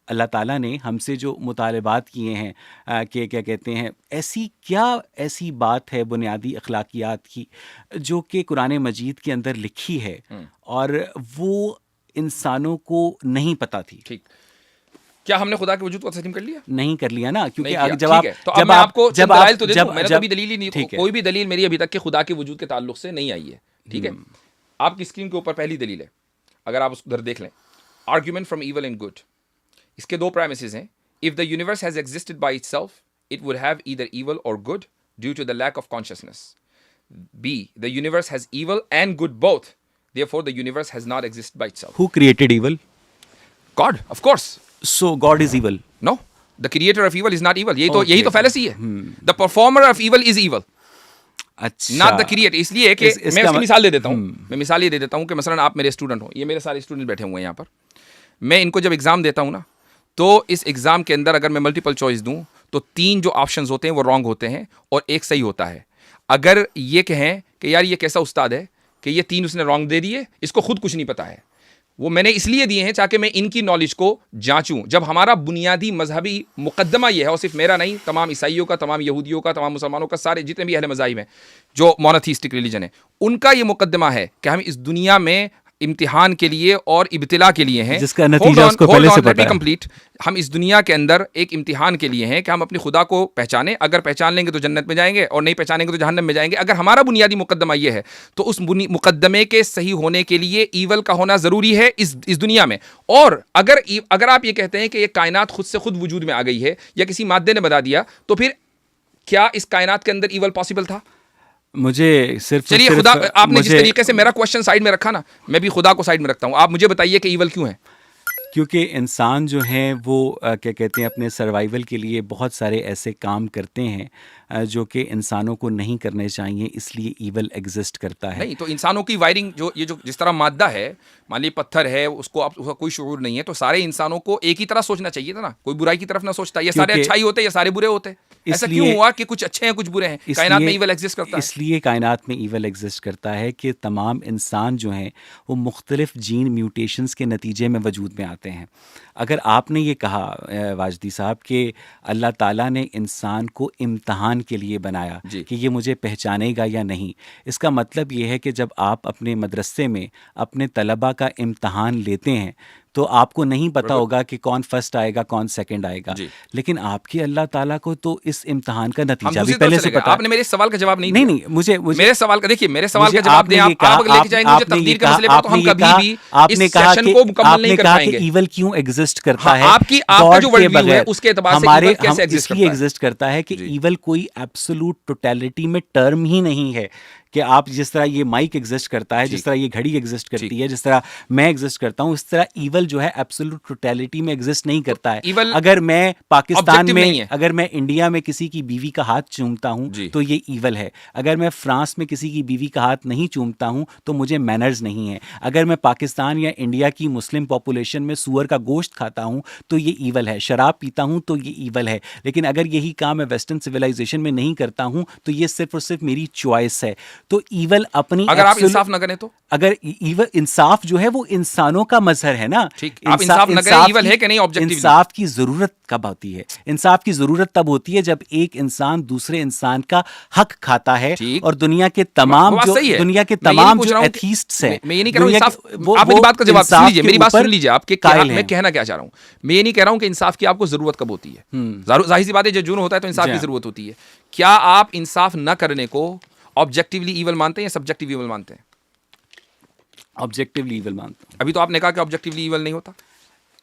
اللہ تعالیٰ نے ہم سے جو مطالبات کیے ہیں کہ کیا کہتے ہیں ایسی بات ہے بنیادی اخلاقیات کی جو کہ قرآن مجید کے اندر لکھی ہے اور وہ انسانوں کو نہیں پتہ تھی. ٹھیک، کیا ہم نے خدا کے وجود کو تسلیم کر لیا؟ نہیں کر لیا نا، کیونکہ جب آپ کو دلائل تو دیتا ہوں، میں نے کبھی دلیل ہی نہیں، کوئی بھی دلیل میری ابھی تک کہ خدا کے وجود کے تعلق سے نہیں آئی ہے. ٹھیک ہے، آپ کی اسکرین کے اوپر پہلی دلیل ہے، اگر آپ اس کو ادھر دیکھ لیں، argument from evil and good. اس کے دو پرائمسز ہیں. If the universe has existed by itself it would have either evil or good due to the lack of consciousness. B the universe has evil and good both therefore the universe has not existed by itself. Who created evil? God, of course. So God is evil? No, the creator of evil is not evil. یہی تو fallacy ہے. The performer of evil is evil, not the creator. اس لیے کہ میں اس کی مثال دے دیتا ہوں. میں مثال یہ دے دیتا ہوں کہ مثلا آپ میرے اسٹوڈنٹ ہوں، یہ میرے سارے اسٹوڈنٹ بیٹھے ہوئے ہیں یہاں پر. میں ان کو جب ایگزام دیتا ہوں نا، تو اس ایگزام کے اندر اگر میں ملٹیپل چوائس دوں تو 3 جو آپشنز ہوتے ہیں وہ رانگ ہوتے ہیں اور 1 صحیح ہوتا ہے. اگر یہ کہیں کہ یار یہ کیسا استاد ہے کہ یہ 3 اس نے رانگ دے دیے، اس کو خود کچھ نہیں پتا ہے. وہ میں نے اس لیے دیے ہیں تاکہ میں ان کی نالج کو جانچوں. جب ہمارا بنیادی مذہبی مقدمہ یہ ہے، اور صرف میرا نہیں، تمام عیسائیوں کا، تمام یہودیوں کا، تمام مسلمانوں کا، سارے جتنے بھی اہل مذاہب ہیں جو مونوتھیسٹک ریلیجن ہے، ان کا یہ مقدمہ ہے کہ ہم اس دنیا میں امتحان کے لیے اور ابتلا کے لیے ہیں، جس کا نتیجہ اس کو پہلے سے پتہ ہے. کمپلیٹ، ہم اس دنیا کے اندر ایک امتحان کے لیے ہیں کہ ہم اپنی خدا کو پہچانیں. اگر پہچان لیں گے تو جنت میں جائیں گے، اور نہیں پہچانیں گے تو جہنم میں جائیں گے. اگر ہمارا بنیادی مقدمہ یہ ہے تو اس مقدمے کے صحیح ہونے کے لیے ایول کا ہونا ضروری ہے اس دنیا میں. اور اگر آپ یہ کہتے ہیں کہ یہ کائنات خود سے خود وجود میں آ گئی ہے یا کسی مادے نے بتا دیا، تو پھر کیا اس کائنات کے اندر ایول پاسبل تھا؟ مجھے صرف چلیے خدا، آپ نے جس طریقے سے میرا کوشچن سائڈ میں رکھا نا، میں بھی خدا کو سائڈ میں رکھتا ہوں. آپ مجھے بتائیے کہ ایول کیوں ہے؟ کیونکہ انسان جو ہیں وہ کیا کہتے ہیں اپنے سروائیول کے لیے بہت سارے ایسے کام کرتے ہیں جو کہ انسانوں کو نہیں کرنے چاہیے، اس لیے ایول ایگزسٹ کرتا ہے. نہیں تو انسانوں کی وائرنگ جو جس طرح مادہ ہے، مان لیے پتھر ہے، اس کا کوئی شعور نہیں ہے، تو سارے انسانوں کو ایک ہی طرح سوچنا چاہیے تھا نا، کوئی برائی کی طرف نہ سوچتا. یہ سارے اچھائی ہوتے یا سارے برے ہوتے؟ ایسا کیوں ہوا کہ کچھ اچھے ہیں کچھ برے ہیں؟ کائنات میں ایول ایگزسٹ کرتا ہے، اس لیے کائنات میں ایول ایگزسٹ کرتا ہے کہ تمام انسان جو ہیں وہ مختلف جین میوٹیشنز کے نتیجے میں وجود میں آتے ہیں. اگر آپ نے یہ کہا واجدی صاحب کہ اللہ تعالیٰ نے انسان کو امتحان کے لیے بنایا کہ یہ مجھے پہچانے گا یا نہیں، اس کا مطلب یہ ہے کہ جب آپ اپنے مدرسے میں اپنے طلباء کا امتحان لیتے ہیں تو آپ کو نہیں پتا ہوگا کہ کون فرسٹ آئے گا کون سیکنڈ آئے گا، لیکن آپ کے اللہ تعالیٰ کو تو اس امتحان کا نتیجہ بھی پہلے سے پتا. آپ نے میرے سوال کا جواب نہیں دیا. نہیں مجھے میرے سوال کا دیکھیے، میرے سوال کا جواب دیں. آپ لے کے جائیں گے مجھے تقدیر کے مسئلے پر، تو ہم کبھی بھی اس سیشن کو مکمل نہیں کر پائیں گے. ایول کیوں ایگزسٹ کرتا ہے، آپ کا جو ورلڈ ویو ہے اس کے اعتبار سے ایول کیسے ایگزسٹ کرتا ہے کہ ایول کوئی ایبسولوٹ ٹوٹیلٹی میں ٹرم ہی نہیں ہے کہ آپ جس طرح یہ مائک ایگزسٹ کرتا ہے، جس طرح یہ گھڑی ایگزسٹ کرتی ہے، جس طرح میں ایگزسٹ کرتا ہوں، اس طرح ایول جو ہے ایبسولوٹ ٹوٹیلٹی میں ایگزسٹ نہیں کرتا ہے. اگر میں پاکستان میں، اگر میں انڈیا میں کسی کی بیوی کا ہاتھ چومتا ہوں تو یہ ایول ہے. اگر میں فرانس میں کسی کی بیوی کا ہاتھ نہیں چومتا ہوں تو مجھے مینرز نہیں ہے. اگر میں پاکستان یا انڈیا کی مسلم پاپولیشن میں سور کا گوشت کھاتا ہوں تو یہ ایول ہے. شراب پیتا ہوں تو یہ ایول ہے. لیکن اگر یہی کام میں ویسٹرن سویلائزیشن میں نہیں کرتا ہوں تو یہ صرف اور صرف میری چوائس ہے. تو ایول اپنی، اگر آپ انصاف نہ کریں تو، اگر ایول انصاف جو ہے وہ انسانوں کا مظہر ہے نا، آپ انصاف نہ کریں، ایول ہے کہ نہیں آبجیکٹیولی؟ انصاف کی ضرورت کب ہوتی ہے؟ انصاف کی ضرورت تب ہوتی ہے جب ایک انسان دوسرے انسان کا حق کھاتا ہے. اور دنیا کے تمام جو ایتھیسٹس ہیں، میں یہ نہیں کہہ رہا ہوں انصاف، آپ میری بات کا جواب سن لیجیے، میری بات سن لیجیے. آپ کے میں کہنا کیا چاہ رہا ہوں، میں یہ نہیں کہہ رہا ہوں کہ انصاف کی آپ کو ضرورت کب ہوتی ہے. ظاہر سی بات ہے جب جرم ہوتا ہے تو انصاف کی ضرورت ہوتی ہے. کیا آپ انصاف نہ کرنے کو آبجیکٹیولی ایول مانتے ہیں یا سبجیکٹیو ایول مانتے ہیں؟ آبجیکٹیولی ایول مانتے ہیں. ابھی تو آپ نے کہا کہ آبجیکٹیولی ایول نہیں ہوتا.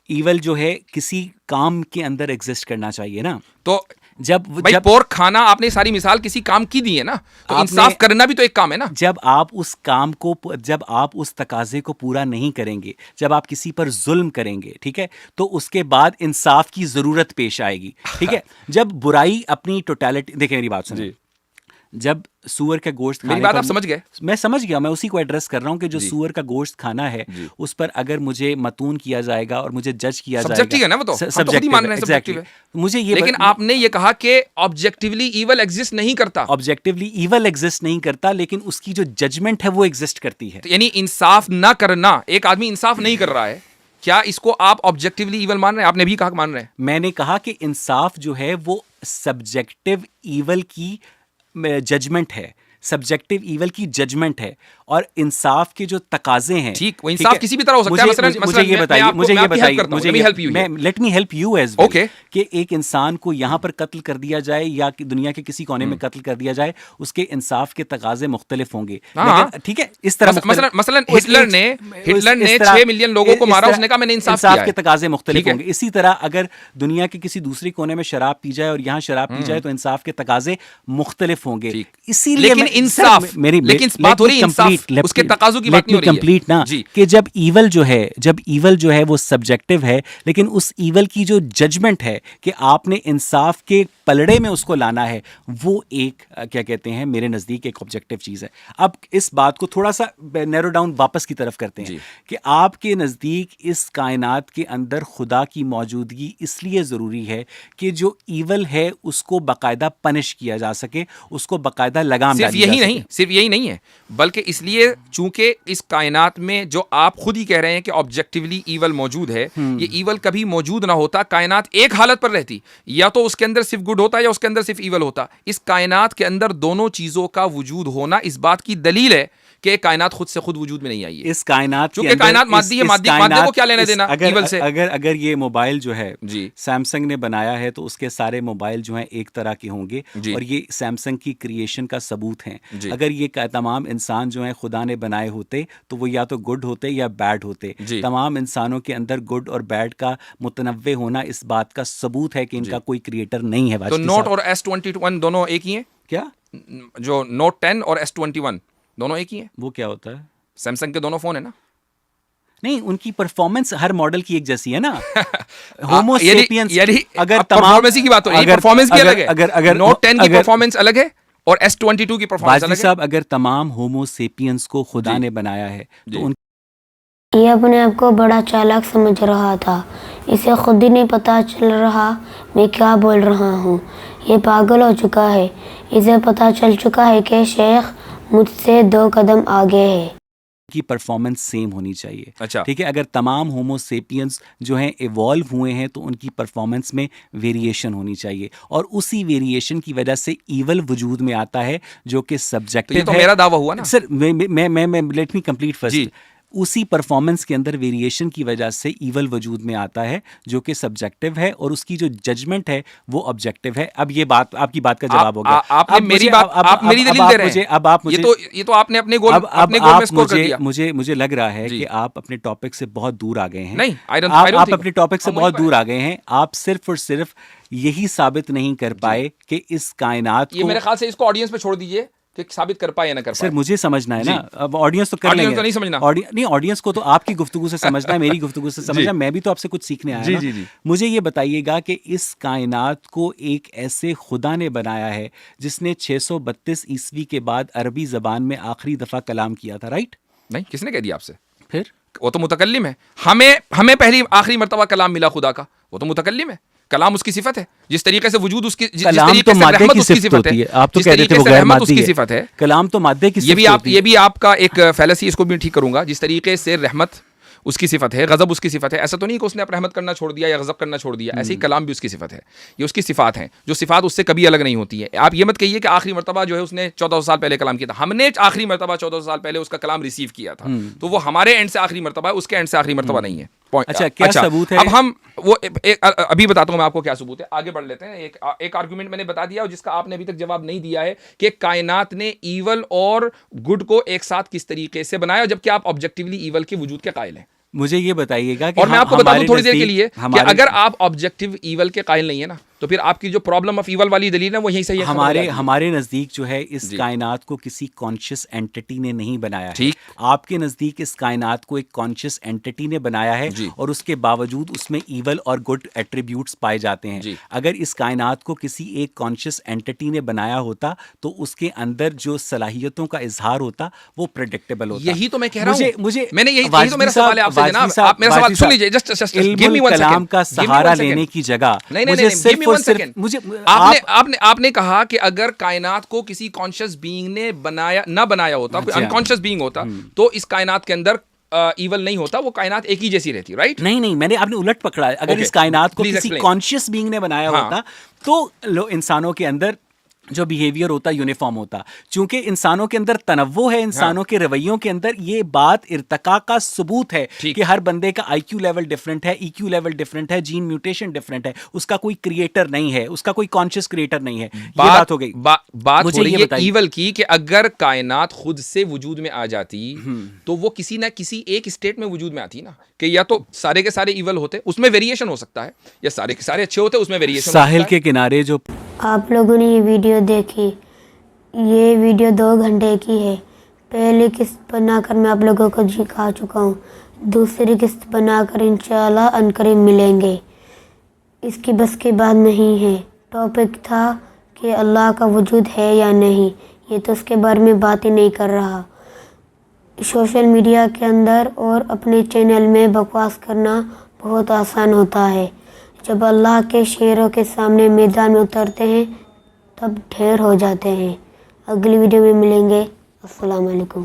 ایول جو ہے کسی کام کے اندر ایگزسٹ کرنا چاہیے نا. تو جب پورک کھانا، آپ نے ساری مثال کسی کام کی دی ہے نا، تو انصاف کرنا بھی تو ایک کام ہے نا. جب آپ اس کام کو، جب آپ اس تقاضے کو پورا نہیں کریں گے، جب آپ کسی پر ظلم کریں گے، ٹھیک ہے، تو اس کے بعد انصاف کی ضرورت پیش آئے گی. ٹھیک ہے، جب برائی اپنی ٹوٹیلٹی، دیکھیں میری بات سنیں، جب سور کا گوشت کھانے، میری بات آپ سمجھ گئے؟ میں سمجھ گیا، میں اسی کو ایڈریس کر رہا ہوں کہ جو سور کا گوشت کھانا ہے اس پر اگر مجھے متون کیا جائے گا اور مجھے جج کیا جائے گا، سبجیکٹیو ہے نا، وہ تو سبجیکٹیو مان رہے ہیں، سبجیکٹیو ہے مجھے یہ. لیکن آپ نے یہ کہا کہ آبجیکٹیولی ایول ایگزسٹ نہیں کرتا. آبجیکٹیولی ایول ایگزسٹ نہیں کرتا، لیکن اس کی جو ججمنٹ ہے وہ ایگزسٹ کرتی ہے. یعنی انصاف نہ کرنا، ایک آدمی انصاف نہیں کر رہا ہے، کیا اس کو آپ آبجیکٹیولی ایول مان رہے ہیں؟ آپ نے بھی کہا مان رہے ہیں. میں نے کہا کہ انصاف جو ہے وہ سبجیکٹیو ایول کی ججمنٹ ہے، سبجیکٹیو ایول کی ججمنٹ ہے، اور انصاف کے جو تقاضے ہیں، ٹھیک، وہ انصاف کسی بھی طرح ہو سکتا ہے. مجھے یہ بتائیے، let me help you as well, کہ ایک انسان کو یہاں پر قتل کر دیا جائے یا دنیا کے کسی کونے میں قتل کر دیا جائے، اس کے انصاف کے تقاضے مختلف ہوں گے. ٹھیک ہے، اس طرح مثلا ہٹلر نے 6 ملین لوگوں کو مارا، اس نے کہا میں نے انصاف کیا ہے. کے تقاضے مختلف ہوں گے. اسی طرح اگر دنیا کے کسی دوسری کونے میں شراب پی جائے اور یہاں شراب پی جائے تو انصاف کے تقاضے مختلف ہوں گے. اسی لیے انصاف، لیکن بات ہو رہی ہے انصاف، اس کے تقاضوں کی بات نہیں ہو رہی ہے. کمپلیٹ نا، کہ جب ایول جو ہے وہ سبجیکٹیو ہے، لیکن اس ایول کی جو ججمنٹ ہے کہ آپ نے انصاف کے پلڑے میں اس کو لانا ہے، وہ ایک کیا کہتے ہیں، میرے نزدیک ایک آبجیکٹیو چیز ہے. اب اس بات کو تھوڑا سا نیرو ڈاؤن واپس کی طرف کرتے ہیں کہ آپ کے نزدیک اس کائنات کے اندر خدا کی موجودگی اس لیے ضروری ہے کہ جو ایول ہے اس کو باقاعدہ پنش کیا جا سکے، اس کو باقاعدہ لگام ڈالی جا سکے. صرف یہی نہیں ہے، بلکہ اس لیے چونکہ اس کائنات میں جو آپ خود ہی کہہ رہے ہیں کہ آبجیکٹیولی ایول موجود ہے، یہ ایول کبھی موجود نہ ہوتا، کائنات ایک حالت پر رہتی، یا تو اس کے اندر صرف گڈ ہوتا یا اس کے اندر صرف ایول ہوتا. اس کائنات کے اندر دونوں چیزوں کا وجود ہونا اس بات کی دلیل ہے کہ کائنات خود سے خود وجود میں نہیں آئی ہے. اس کائنات چونکہ کائنات مادی ہے، مادے کو کیا لینا دینا ایول سے. اگر یہ موبائل جو ہے سیمسنگ نے بنایا ہے تو اس کے سارے موبائل جو ہیں ایک طرح کے ہوں گے، اور یہ سیمسنگ کی کریشن کا ثبوت ہیں. اگر یہ تمام انسان جو ہیں خدا نے بنائے ہوتے تو وہ یا تو گڈ ہوتے یا بیڈ ہوتے. تمام انسانوں کے اندر گڈ اور بیڈ کا متنوع ہونا اس بات کا ثبوت ہے کہ ان کا کوئی کریٹر نہیں ہے. تو نوٹ اور S21 دونوں ایک ہی ہیں کیا؟ جو نوٹ 10 اور S21 دونوں ایک ہی ہیں. وہ کیا ہوتا ہے؟ سیمسنگ کے دونوں فون ہیں نا. نہیں، ان کی پرفارمنس ہر ماڈل کی ایک جیسی ہے نا. ہومو سیپینس، اگر تمام کی بات ہو رہی ہے، پرفارمنس کی الگ ہے. اگر نوٹ 10 کی پرفارمنس الگ ہے اور S22 کی پرفارمنس الگ ہے. صاحب اگر تمام ہومو سیپینس کو خدا نے بنایا ہے تو ان یہ اپنے آپ کو بڑا چالاک سمجھ رہا تھا. اسے خود ہی نہیں پتا چل رہا میں کیا بول رہا ہوں. یہ پاگل ہو چکا ہے. اسے پتہ چل چکا ہے کہ شیخ مجھ سے 2 قدم آگے ہے. کی پرفارمنس سیم ہونی چاہیے. اچھا ٹھیک ہے, اگر تمام ہومو سیپینز جو ہیں ایوالو ہوئے ہیں تو ان کی پرفارمنس میں ویریشن ہونی چاہیے, اور اسی ویریشن کی وجہ سے ایول وجود میں آتا ہے جو کہ سبجیکٹو ہے. تو میرا دعویٰ ہوا نا سر, میں لیٹ می کمپلیٹ فرسٹ. اسی پرفارمنس کے اندر ویریشن کی وجہ سے ایول وجود میں آتا ہے جو کہ سبجیکٹو ہے, اور اس کی جو ججمنٹ ہے وہ آبجیکٹو ہے. اب یہ بات آپ کی بات کا جواب ہو گیا. آپ نے میری بات, آپ میری دلیل دے رہے ہیں. اب آپ مجھے, یہ تو آپ نے اپنے گول میں اسکور کر دیا. مجھے لگ رہا ہے کہ آپ اپنے ٹاپک سے بہت دور آ گئے ہیں. نہیں, آپ اپنے ٹاپک سے بہت دور آ گئے ہیں. آپ صرف اور صرف یہی ثابت نہیں کر پائے کہ اس کائنات کو, یہ میرے خیال سے اس کو آڈینس پہ چھوڑ دیجئے کہ ثابت کر پائے یا نہ کر پائے. سر مجھے سمجھنا ہے نا, اب آڈینس تو کر لیں گے, نہیں آڈینس کو تو آپ کی گفتگو سے سمجھنا ہے, میری گفتگو سے سمجھنا ہے. میں بھی تو آپ سے کچھ سیکھنے آیا نا. مجھے یہ بتائیے گا کہ اس کائنات کو ایک ایسے خدا نے بنایا ہے جس نے 632 عیسوی کے بعد عربی زبان میں آخری دفعہ کلام کیا تھا, رائٹ؟ نہیں, کس نے کہہ دیا آپ سے؟ پھر وہ تو متکلم ہے. ہمیں پہلی آخری مرتبہ کلام ملا خدا کا, وہ تو متکلم ہے. کلام اس کی صفت ہے, جس طریقے سے وجود اس کی, کلام تو مادے کی صفت ہوتی ہے. آپ تو کہہ رہے تھے وہ غیر مادی ہے. کلام تو مادے کی صفت ہوتی ہے. یہ بھی آپ کا ایک فیلسی, اس کو بھی ٹھیک کروں گا. جس طریقے سے رحمت اس کی صفت ہے, غضب اس کی صفت ہے, ایسا تو نہیں کہ اس نے رحمت کرنا چھوڑ دیا یا غضب کرنا چھوڑ دیا. ایسے ہی کلام بھی اس کی صفت ہے. یہ اس کی صفات ہیں, جو صفات اس سے کبھی الگ نہیں ہوتی ہے. آپ یہ مت کہیے کہ آخری مرتبہ جو ہے اس نے 1400 سال پہلے کلام کیا تھا. ہم نے آخری مرتبہ 1400 سال پہلے اس کا کلام ریسیو کیا تھا, تو وہ ہمارے اینڈ سے آخری مرتبہ ہے, اس کے اینڈ سے آخری مرتبہ نہیں ہے. اچھا, کیا ثبوت ہے؟ اب ہم وہ ابھی بتاتا ہوں میں آپ کو کیا ثبوت ہے. آگے بڑھ لیتے ہیں. ایک آرگومنٹ میں نے بتا دیا, اور جس کا آپ نے ابھی تک جواب نہیں دیا ہے, کہ کائنات نے ایول اور گڈ کو ایک ساتھ کس طریقے سے بنایا, جبکہ آپ آبجیکٹیولی ایول کے وجود کے قائل ہیں. مجھے یہ بتائیے گا کہ, اور میں آپ کو بتا دوں تھوڑی دیر کے لیے کہ اگر آپ آبجیکٹیو ایول کے قائل نہیں ہے نا, تو پھر آپ کی جو پرابلم آف ایول والی دلیل ہے وہ یہیں سے ہمارے نزدیک جو ہے اس کائنات کو کسی کانشیس اینٹی نے نہیں بنایا ہے. آپ کے نزدیک اس کائنات کو ایک کانشیس اینٹی نے بنایا ہے, اور اس کے باوجود اس میں ایول اور گڈ ایٹریبیوٹس پائے جاتے ہیں. اگر اس کائنات کو کسی ایک کانشیس اینٹی نے بنایا ہوتا تو اس کے اندر جو صلاحیتوں کا اظہار ہوتا وہ پریڈکٹیبل ہوتا. یہی تو میں کہہ رہا ہوں. میں نے یہی تو میرا سوال ہے آپ سے جناب. آپ میرا سوال سن لیجئے, جسٹ گیو می 1 سیکنڈ. کلام کا سہارا لینے کی جگہ آپ نے کہا کہ اگر کائنات کو کسی کانشیس بینگ نے نہ بنایا ہوتا, کوئی انکانشیس بینگ ہوتا, تو اس کائنات کے اندر ایول نہیں ہوتا, وہ کائنات ایک ہی جیسی رہتی, رائٹ؟ نہیں, میں نے آپ نے الٹ پکڑا ہے. اگر اس کائنات کو کسی کانشیس بینگ نے بنایا ہوتا تو انسانوں کے اندر جو بیہیویئر ہوتا یونیفارم ہوتا. چونکہ انسانوں کے اندر تنوع ہے, انسانوں کے رویوں کے اندر, یہ بات ارتقاء کا ثبوت ہے کہ ہر بندے کا آئی کیو لیول ڈفرینٹ ہے, ای کیو لیول ڈفرینٹ ہے, جین میوٹیشن ڈفرینٹ ہے. اس کا کوئی کریٹر نہیں ہے, اس کا کوئی کانشیس کریٹر نہیں ہے. یہ بات ہو گئی. بات ہو رہی ہے ایول کی, کہ اگر کائنات خود سے وجود میں آ جاتی تو وہ کسی نہ کسی ایک اسٹیٹ میں وجود میں آتی نا, کہ یا تو سارے کے سارے ایول ہوتے, اس میں ویریشن ہو سکتا ہے, یا سارے کے سارے اچھے ہوتے, اس میں ویریشن. ساحل کے کنارے جو آپ لوگوں نے یہ ویڈیو دیکھی, یہ ویڈیو 2 گھنٹے کی ہے. پہلی قسط بنا کر میں آپ لوگوں کو کہا چکا ہوں, دوسری قسط بنا کر انشاءاللہ عنقریب ملیں گے. اس کی بس کی بات نہیں ہے. ٹاپک تھا کہ اللہ کا وجود ہے یا نہیں, یہ تو اس کے بارے میں بات ہی نہیں کر رہا. سوشل میڈیا کے اندر اور اپنے چینل میں بکواس کرنا بہت آسان ہوتا ہے. جب اللہ کے شیروں کے سامنے میدان میں اترتے ہیں تب ڈھیر ہو جاتے ہیں. اگلی ویڈیو میں ملیں گے. السلام علیکم.